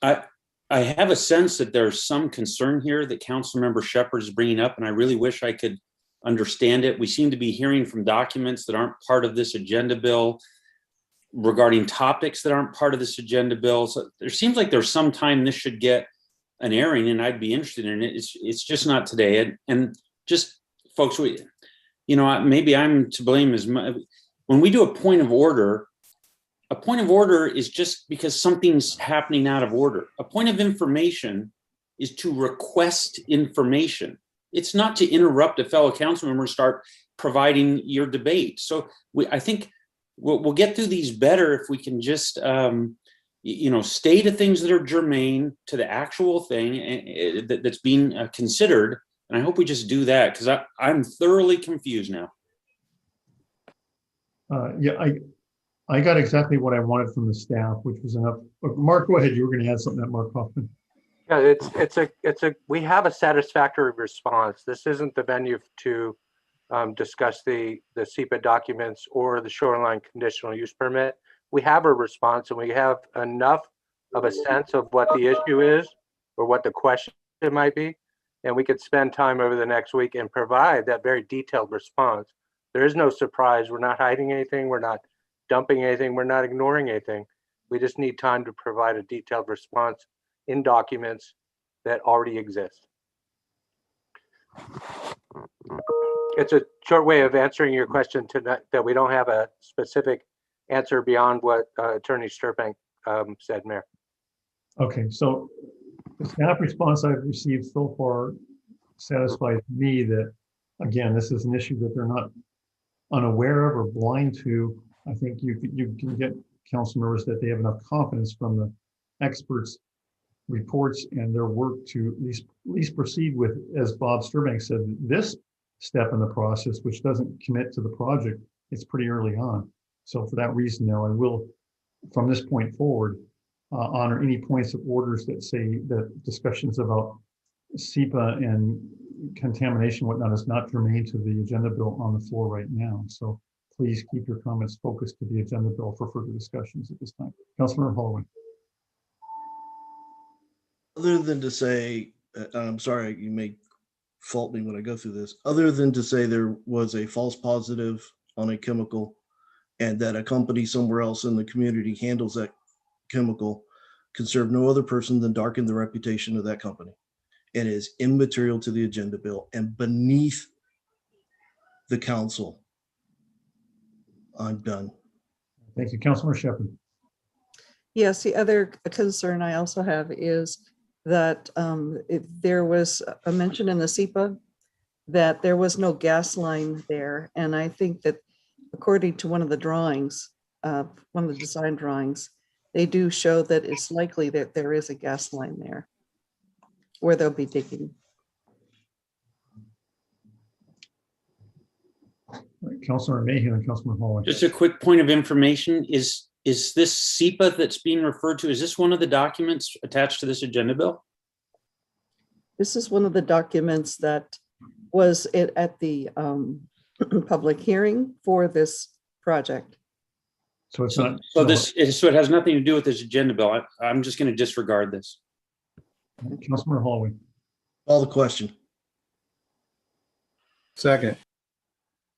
I have a sense that there's some concern here that Councilmember Shepherd is bringing up, and I really wish I could understand it. We seem to be hearing from documents that aren't part of this agenda bill regarding topics that aren't part of this agenda bill. So there seems like there's some time this should get an airing, and I'd be interested in it. It's just not today. And just folks, you know, maybe I'm to blame as much. When we do a point of order is just because something's happening out of order. A point of information is to request information. It's not to interrupt a fellow council member and start providing your debate. So I think we'll get through these better if we can just, you know, stay to things that are germane to the actual thing that's being considered. And I hope we just do that, because I'm thoroughly confused now. Yeah, I got exactly what I wanted from the staff, which was enough. Mark, go ahead. You were going to add something, Mark Hoffman. Yeah, we have a satisfactory response. This isn't the venue to discuss the SEPA documents or the shoreline conditional use permit. We have a response, and we have enough of a sense of what the issue is or what the question might be. And we could spend time over the next week and provide that very detailed response. There is no surprise. We're not hiding anything. We're not dumping anything. We're not ignoring anything. We just need time to provide a detailed response in documents that already exist. It's a short way of answering your question tonight, that we don't have a specific answer beyond what Attorney Sturbank said, Mayor. Okay, so the staff response I've received so far satisfies me that, again, this is an issue that they're not unaware of or blind to. I think you can get council members that they have enough confidence from the experts' reports and their work to at least proceed with, as Bob Sturbank said, this step in the process, which doesn't commit to the project. It's pretty early on. So for that reason, now I will, from this point forward, honor any points of orders that say that discussions about SEPA and contamination, whatnot, is not germane to the agenda bill on the floor right now. So please keep your comments focused to the agenda bill for further discussions at this time. Councilmember Holloway. Other than to say, I'm sorry, you may fault me when I go through this, other than to say there was a false positive on a chemical and that a company somewhere else in the community handles that chemical, can serve no other person than darken the reputation of that company. And is immaterial to the agenda bill and beneath the council. I'm done. Thank you, Councilmember Shepherd. Yes, the other concern I also have is that there was a mention in the SEPA that there was no gas line there. And I think that according to one of the drawings, one of the design drawings, they do show that it's likely that there is a gas line there where they'll be digging. Councilmember Mayhew and Councilmember Holloway. Just a quick point of information, is this SEPA that's being referred to, is this one of the documents attached to this agenda bill? This is one of the documents that was at the public hearing for this project. So it's not. So it has nothing to do with this agenda bill. I'm just going to disregard this. Councilmember Holloway. Call the question. Second.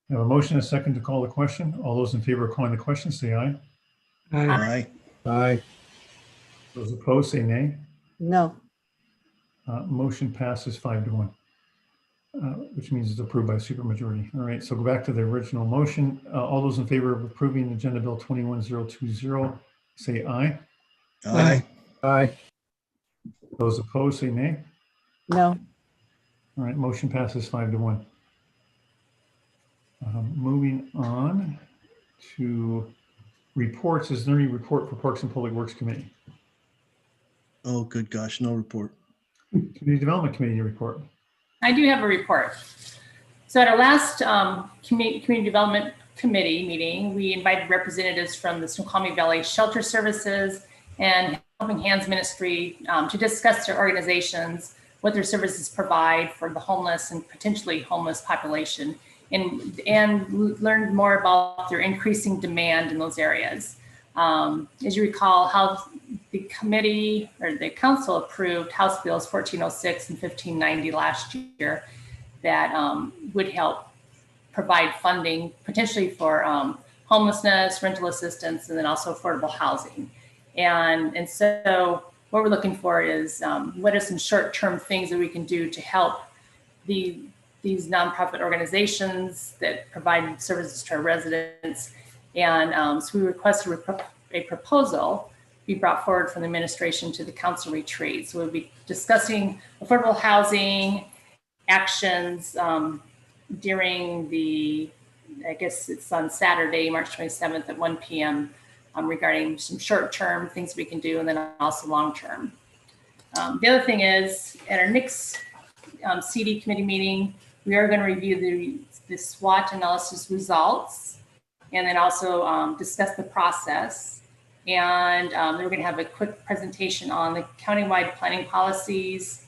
I have a motion and a second to call the question. All those in favor of calling the question, say aye. Aye. Aye. Those opposed, say nay. No. Motion passes 5-1, which means it's approved by a supermajority. All right, so go back to the original motion. All those in favor of approving Agenda Bill 21020, say aye. Aye. Aye. Those opposed, say nay. No. All right, motion passes 5-1. Moving on to reports. Is there any report for Parks and Public Works Committee? Oh, good gosh, no report. Community Development Committee report. I do have a report. So at our last Community Development Committee meeting, we invited representatives from the Snoqualmie Valley Shelter Services and Helping Hands Ministry to discuss their organizations, what their services provide for the homeless and potentially homeless population, and learn more about their increasing demand in those areas. As you recall, how the committee or the council approved House Bills 1406 and 1590 last year that would help provide funding potentially for homelessness, rental assistance, and then also affordable housing. And so what we're looking for is what are some short-term things that we can do to help these nonprofit organizations that provide services to our residents. And so we requested a proposal be brought forward from the administration to the council retreat. So we'll be discussing affordable housing actions during the, I guess it's on Saturday, March 27th at 1 p.m. Regarding some short-term things we can do and then also long-term. The other thing is at our next CD committee meeting, we are going to review the SWOT analysis results and then also discuss the process. And then we're going to have a quick presentation on the countywide planning policies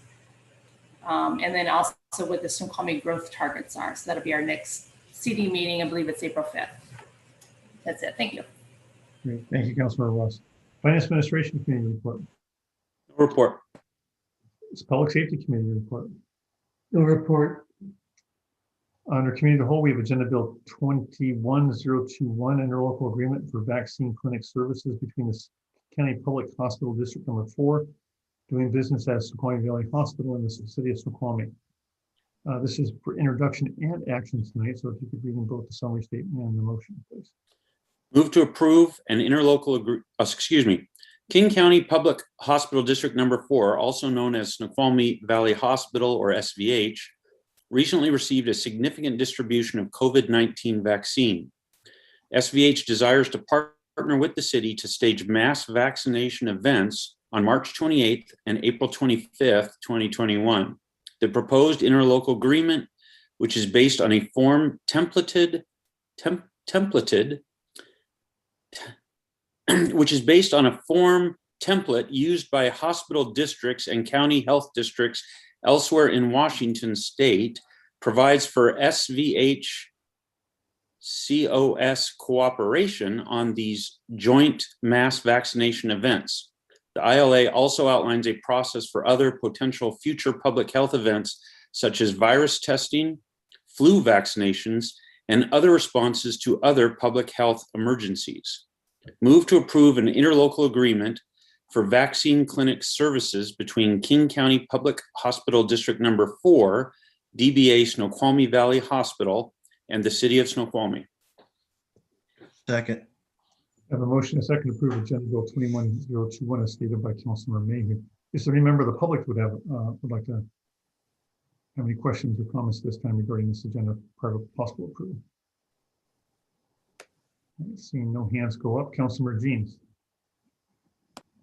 and then also what the Snoqualmie growth targets are. So that'll be our next CD meeting. I believe it's April 5th. That's it. Thank you. Great. Thank you, Councilmember Ross. Finance Administration Committee report. No report. It's Public Safety Committee report. No report. Under Committee of the Whole, we have Agenda Bill 21021, interlocal agreement for vaccine clinic services between the County Public Hospital District Number 4, doing business as Snoqualmie Valley Hospital in the city of Snoqualmie. This is for introduction and action tonight, so if you could read in both the summary statement and the motion, please. Move to approve an interlocal King County Public Hospital District Number 4, also known as Snoqualmie Valley Hospital or SVH, recently received a significant distribution of COVID-19 vaccine. SVH desires to partner with the city to stage mass vaccination events on March 28th and April 25th, 2021. The proposed interlocal agreement, which is based on a form which is based on a form template used by hospital districts and county health districts elsewhere in Washington state, provides for SVH COS cooperation on these joint mass vaccination events. The ILA also outlines a process for other potential future public health events, such as virus testing, flu vaccinations, and other responses to other public health emergencies. Move to approve an interlocal agreement for vaccine clinic services between King County Public Hospital District Number 4, DBA Snoqualmie Valley Hospital, and the City of Snoqualmie. Second. I have a motion, a second to approve Agenda Bill 21021 as stated by Councilor Mayhew. Is there any member of the public would like to have any questions or comments this time regarding this agenda prior to possible approval? Seeing no hands go up, Councilor Jeans.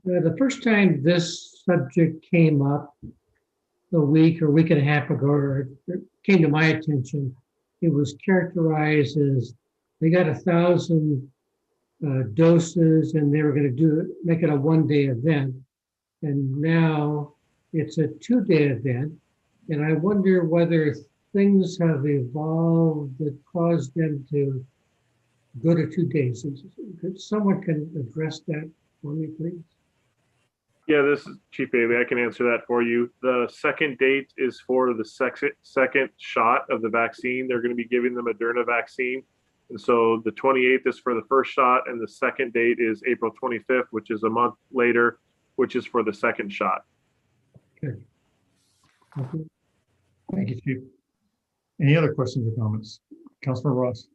The first time this subject came up a week or week and a half ago, or it came to my attention, it was characterized as they got 1,000 doses and they were going to make it a one-day event. And now it's a two-day event. And I wonder whether things have evolved that caused them to go to 2 days. If someone can address that for me, please. Yeah, this is Chief Bailey. I can answer that for you. The second date is for the second shot of the vaccine. They're going to be giving them a Moderna vaccine. And so the 28th is for the first shot, and the second date is April 25th, which is a month later, which is for the second shot. Okay. Thank you. Thank you, Chief. Any other questions or comments? Councilor Ross.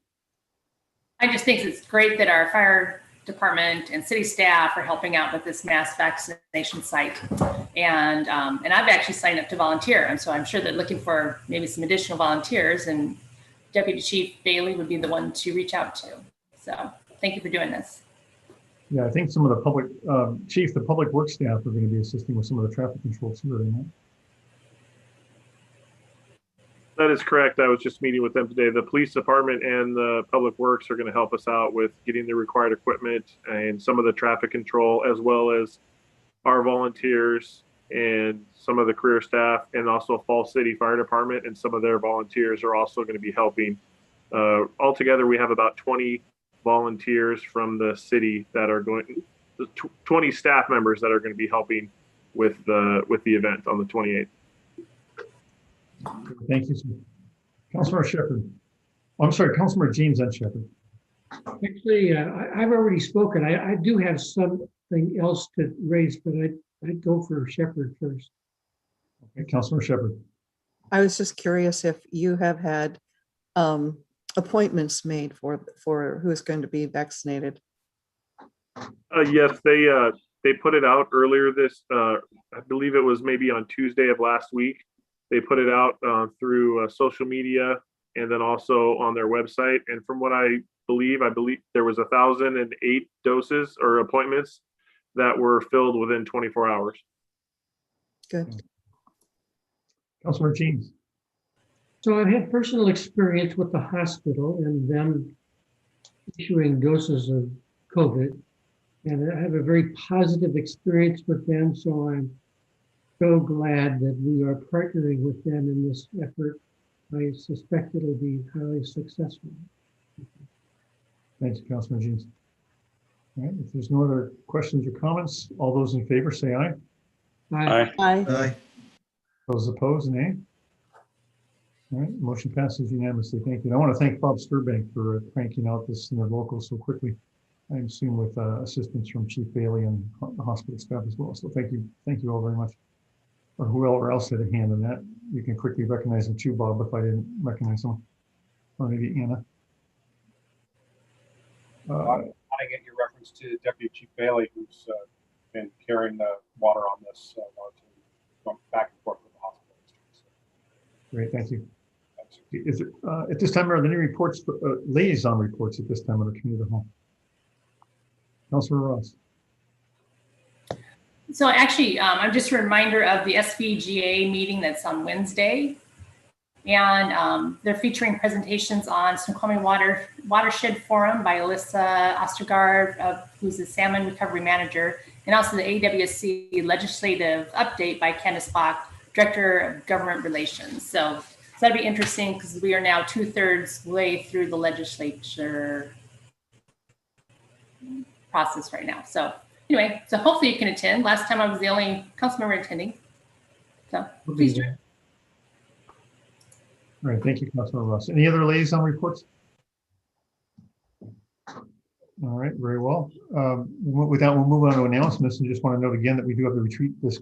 I just think it's great that our fire department and city staff are helping out with this mass vaccination site. And I've actually signed up to volunteer. And so I'm sure they're looking for maybe some additional volunteers, and Deputy Chief Bailey would be the one to reach out to. So thank you for doing this. Yeah, I think some of the public, Chief, the public works staff are going to be assisting with some of the traffic control too, are they not? That is correct. I was just meeting with them today. The police department and the public works are going to help us out with getting the required equipment and some of the traffic control, as well as our volunteers and some of the career staff, and also Falls City Fire Department and some of their volunteers are also going to be helping. Altogether, we have about 20 volunteers from the city that are going, 20 staff members that are going to be helping with the event on the 28th. Thank you, sir. Councilor Shepherd. Oh, I'm sorry, Councilor Jeans and Shepherd. Actually, I've already spoken. I do have something else to raise, but I'd go for Shepherd first. Okay, Councilor Shepherd. I was just curious if you have had appointments made for who is going to be vaccinated. Yes, they put it out earlier this, I believe it was maybe on Tuesday of last week. They put it out through social media and then also on their website. And from what I believe there was 1,008 doses or appointments that were filled within 24 hours. Good. Councilor Jeans. So I've had personal experience with the hospital and them issuing doses of COVID. And I have a very positive experience with them. So I'm so glad that we are partnering with them in this effort. I suspect it'll be highly successful. Thanks, Councilor Jeans. All right, if there's no other questions or comments, all those in favor say aye. Aye. Aye. Aye. Those opposed, nay. All right, motion passes unanimously. Thank you. And I want to thank Bob Sturbank for cranking out this in the local so quickly. I assume with assistance from Chief Bailey and the hospital staff as well. So thank you all very much. Or whoever else had a hand in that. You can quickly recognize them too, Bob, if I didn't recognize them. Or maybe Anna. I get your reference to Deputy Chief Bailey, who's been carrying the water on this going back and forth with the hospital. Great, thank you. Thanks. Is it, at this time, are there any reports, liaison reports at this time of the community hall? Councilor Ross. So actually, I'm just a reminder of the SVGA meeting that's on Wednesday. And they're featuring presentations on Snoqualmie Watershed Forum by Alyssa Ostergaard, who's the Salmon Recovery Manager, and also the AWSC Legislative Update by Candace Bach, Director of Government Relations. So that'd be interesting because we are now 2/3 way through the legislature process right now. So anyway, so hopefully you can attend. Last time I was the only council member attending. So please join. All right, thank you, Councilor Ross. Any other liaison reports? All right, very well. With that, we'll move on to announcements, and just want to note again that we do have the retreat this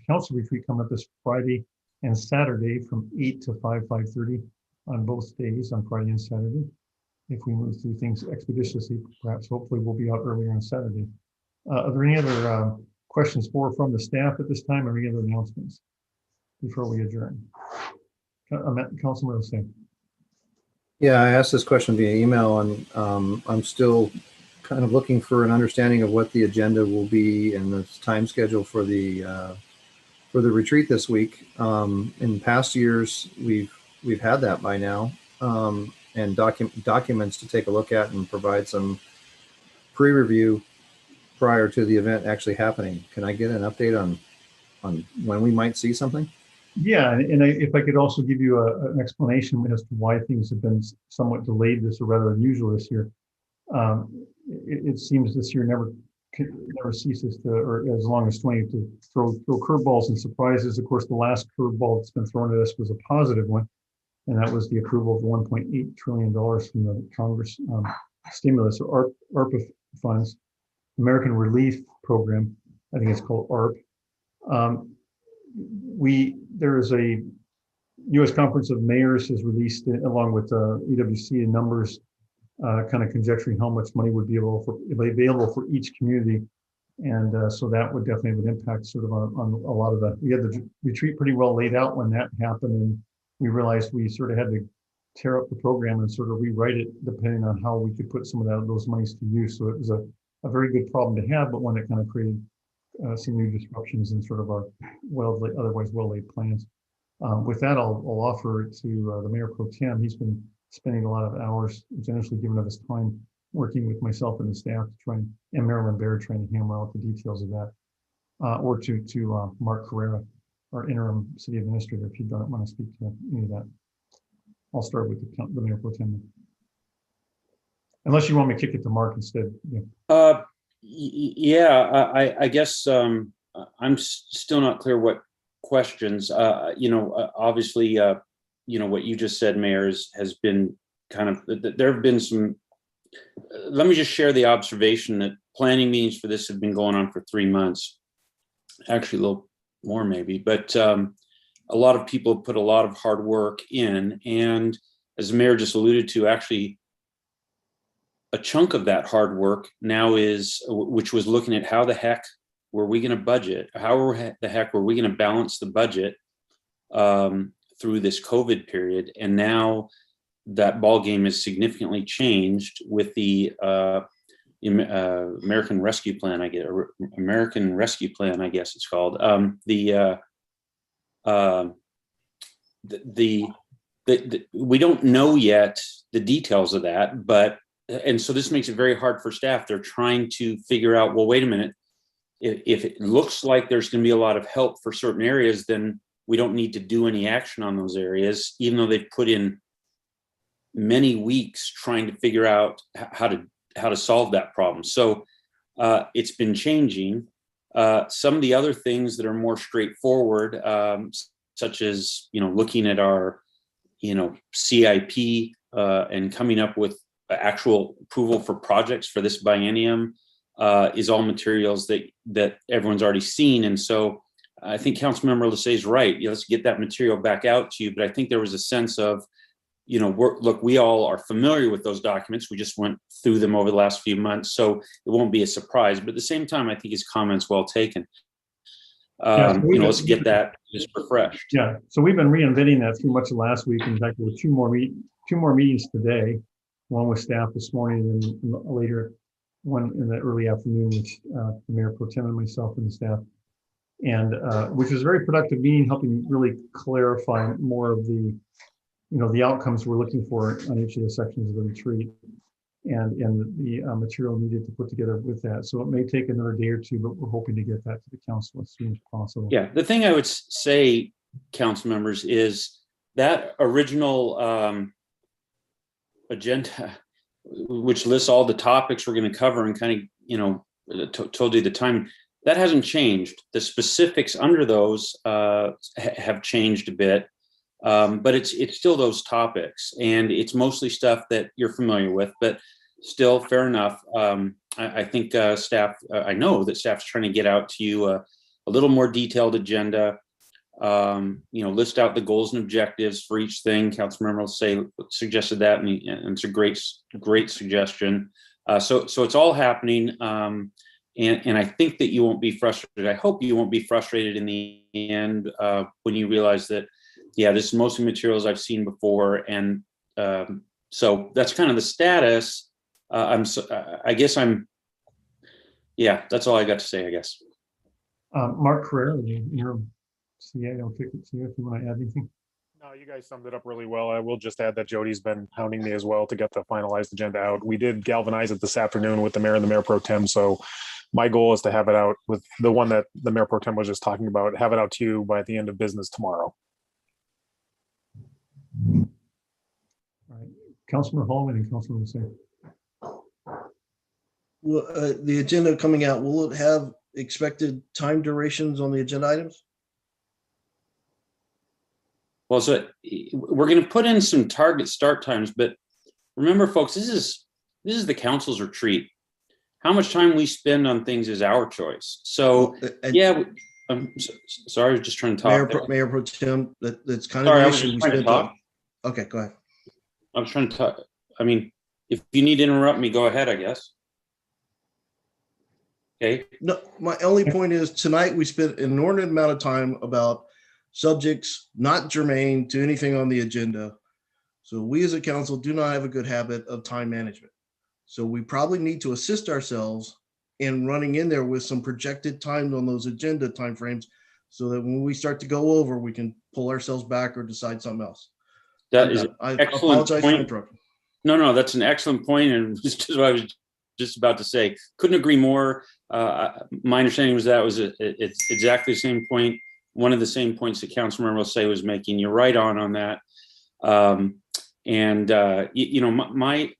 council retreat coming up this Friday and Saturday from 8 to 5:30 on both days, on Friday and Saturday. If we move through things expeditiously, perhaps hopefully we'll be out earlier on Saturday. Are there any other questions from the staff at this time, or any other announcements before we adjourn? Councilman Hussain. Yeah, I asked this question via email, and I'm still kind of looking for an understanding of what the agenda will be and the time schedule for the retreat this week. In past years, we've had that by now, and documents to take a look at and provide some pre-review prior to the event actually happening. Can I get an update on when we might see something? Yeah, and if I could also give you an explanation as to why things have been somewhat delayed this, or rather unusual this year. It seems this year never ceases to, or as long as 20, to throw curveballs and surprises. Of course, the last curveball that's been thrown at us was a positive one, and that was the approval of $1.8 trillion from the Congress stimulus, or ARPA funds, American Relief Program. I think it's called ARP. There is a U.S. Conference of Mayors has released, along with EWC, numbers kind of conjecturing how much money would be available for each community. And so that would definitely have an impact sort of on a lot of we had the retreat pretty well laid out when that happened. And we realized we sort of had to tear up the program and sort of rewrite it depending on how we could put some of those monies to use. So it was a very good problem to have, but one that kind of created some new disruptions in sort of our otherwise well-laid plans. With that, I'll offer it to the Mayor Pro Tem. He's been spending a lot of hours, generously giving up his time, working with myself and the staff to try and Marilyn Baird trying to hammer out the details of that, or to Mark Carrera, our interim city administrator, if you don't want to speak to any of that. I'll start with the Mayor Pro Tem. Unless you want me to kick it to Mark instead. Yeah. I guess I'm still not clear what questions. Obviously, what you just said, Mayor, has been kind of, there have been some. Let me just share the observation that planning meetings for this have been going on for 3 months, actually a little more maybe, but a lot of people put a lot of hard work in, and as the Mayor just alluded to, actually a chunk of that hard work now which was looking at how the heck were we going to budget? How the heck were we going to balance the budget through this COVID period? And now that ball game is significantly changed with the American Rescue Plan, I guess it's called. We don't know yet the details of that, and so this makes it very hard for staff. They're trying to figure out, well, wait a minute, if it looks like there's going to be a lot of help for certain areas, then we don't need to do any action on those areas, even though they've put in many weeks trying to figure out how to solve that problem. So it's been changing. Some of the other things that are more straightforward, such as looking at our CIP and coming up with actual approval for projects for this biennium, is all materials that everyone's already seen. And so I think Councilmember Lissay is right. Let's get that material back out to you. But I think there was a sense of, look, we all are familiar with those documents. We just went through them over the last few months, so it won't be a surprise. But at the same time, I think his comments well taken. Let's get that just refreshed. Yeah, so we've been reinventing that through much of last week. In fact, there were two more meetings today, one with staff this morning and then later one in the early afternoon with the Mayor Pro Tem and myself and the staff. And which was a very productive meeting, helping really clarify more of the, the outcomes we're looking for on each of the sections of the retreat and the material needed to put together with that. So it may take another day or two, but we're hoping to get that to the council as soon as possible. Yeah, the thing I would say, council members, is that original agenda, which lists all the topics we're going to cover and kind of, told you the time, that hasn't changed. The specifics under those have changed a bit, but it's still those topics, and it's mostly stuff that you're familiar with, but still fair enough. I think staff, I know that staff's trying to get out to you a little more detailed agenda, list out the goals and objectives for each thing. Councilmember suggested that, and it's a great suggestion. So it's all happening. And I think that you won't be frustrated. I hope you won't be frustrated in the end when you realize that, this is mostly materials I've seen before. And so that's kind of the status. That's all I got to say, I guess. Mark Carrera, you're CA, I don't think it's you, if you want to add anything. No, you guys summed it up really well. I will just add that Jody's been hounding me as well to get the finalized agenda out. We did galvanize it this afternoon with the mayor and the Mayor Pro Tem. So my goal is to have it out with the one that the Mayor Pro Tem was just talking about, have it out to you by the end of business tomorrow. All right, Councilman Hallman and Councilman Lasay. Well, the agenda coming out, will it have expected time durations on the agenda items? Well, so we're going to put in some target start times, but remember, folks, this is the council's retreat. How much time we spend on things is our choice. So, I'm sorry, I was just trying to talk. Mayor Pro Tem, that's kind of an issue. We spend talk. Okay, go ahead. I was trying to talk. I mean, if you need to interrupt me, go ahead, I guess. Okay. No, my only point is tonight we spent an inordinate amount of time about subjects not germane to anything on the agenda. So we as a council do not have a good habit of time management. So we probably need to assist ourselves in running in there with some projected times on those agenda timeframes so that when we start to go over, we can pull ourselves back or decide something else. That is an excellent point. No, that's an excellent point, and just what I was just about to say. Couldn't agree more. My understanding was that it's exactly the same point. One of the same points that Councilmember Lasay was making. You're right on that.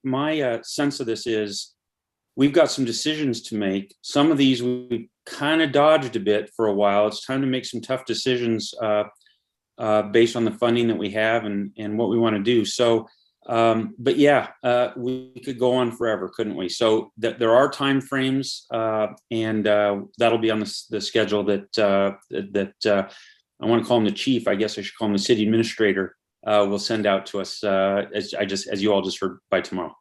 My sense of this is we've got some decisions to make. Some of these we kind of dodged a bit for a while. It's time to make some tough decisions based on the funding that we have and what we want to do. So, we could go on forever, couldn't we? So there are time frames, and that'll be on the schedule that I want to call him the chief. I guess I should call him the city administrator. Will send out to us as you all just heard, by tomorrow.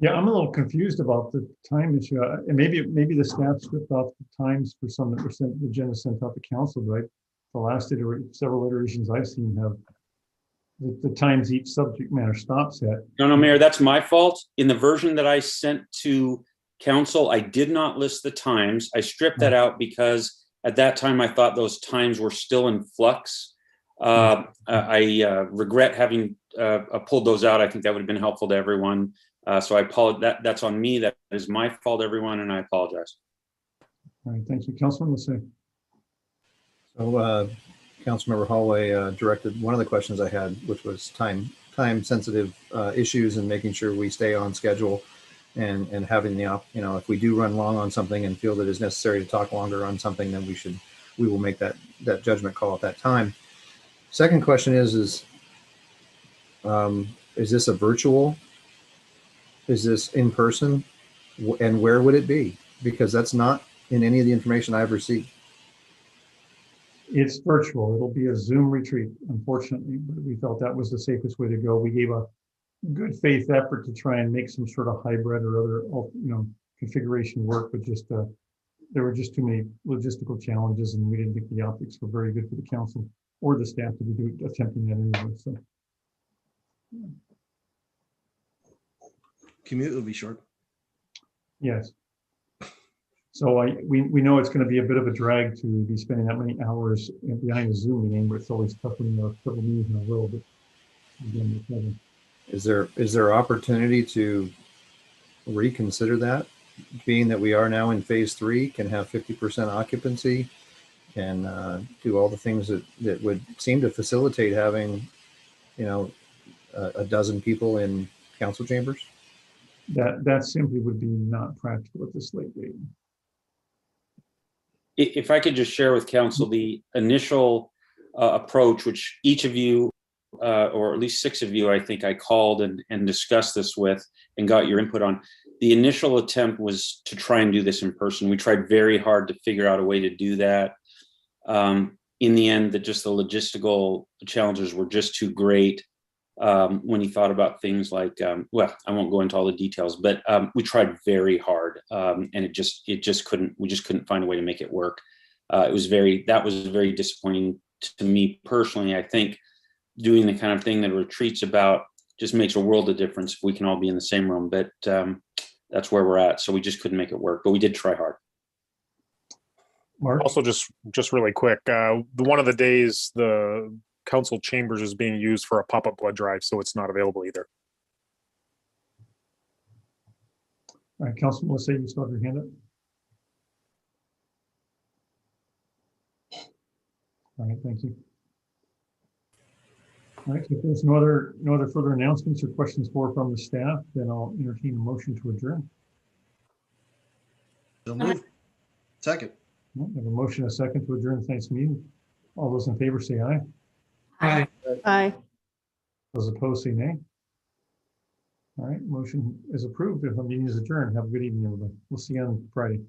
Yeah, I'm a little confused about the time issue. And maybe the staff stripped off the times for some that were sent, the agenda sent out to council, but the last several iterations I've seen have the times each subject matter stops at. No, Mayor, that's my fault. In the version that I sent to council, I did not list the times. I stripped that out because at that time I thought those times were still in flux. I regret having pulled those out. I think that would have been helpful to everyone. So I apologize. That's on me. That is my fault, everyone, and I apologize. All right, thank you, Councilman Lasay. So, Councilmember Hallway directed one of the questions I had, which was time-sensitive issues and making sure we stay on schedule, and having the if we do run long on something and feel that it's necessary to talk longer on something, then we will make that judgment call at that time. Second question is this a virtual? Is this in person? And where would it be? Because that's not in any of the information I've received. It's virtual. It'll be a Zoom retreat, unfortunately, but we felt that was the safest way to go. We gave a good faith effort to try and make some sort of hybrid or other, configuration work, but just there were just too many logistical challenges, and we didn't think the optics were very good for the council or the staff to be attempting that anyway. So, Commute will be short. yes. So we know it's going to be a bit of a drag to be spending that many hours behind a Zoom meeting, but it's always tough when you have several meetings in a row. But again, Is there opportunity to reconsider that, being that we are now in phase 3, can have 50% occupancy, and do all the things that would seem to facilitate having, a dozen people in council chambers? that simply would be not practical at this late date. If I could just share with council the initial approach, which each of you, or at least 6 of you, I think I called and discussed this with and got your input on. The initial attempt was to try and do this in person. We tried very hard to figure out a way to do that. In the end, the logistical challenges were just too great. When he thought about things like, well, I won't go into all the details, but we tried very hard, and we just couldn't find a way to make it work. That was very disappointing to me personally. I think doing the kind of thing that retreat's about just makes a world of difference if we can all be in the same room, but that's where we're at. So we just couldn't make it work, but we did try hard. Mark? Also, just really quick, one of the days the council chambers is being used for a pop-up blood drive, so it's not available either. All right, Councilman, let's say you still have your hand up. All right, thank you. All right, if there's no other further announcements or questions from the staff, then I'll entertain a motion to adjourn. So move. Second. We have a motion, a second to adjourn tonight's meeting. All those in favor say aye. Aye. Aye. Those opposed say nay. All right, motion is approved. If the meeting is adjourned, have a good evening, everybody. We'll see you on Friday.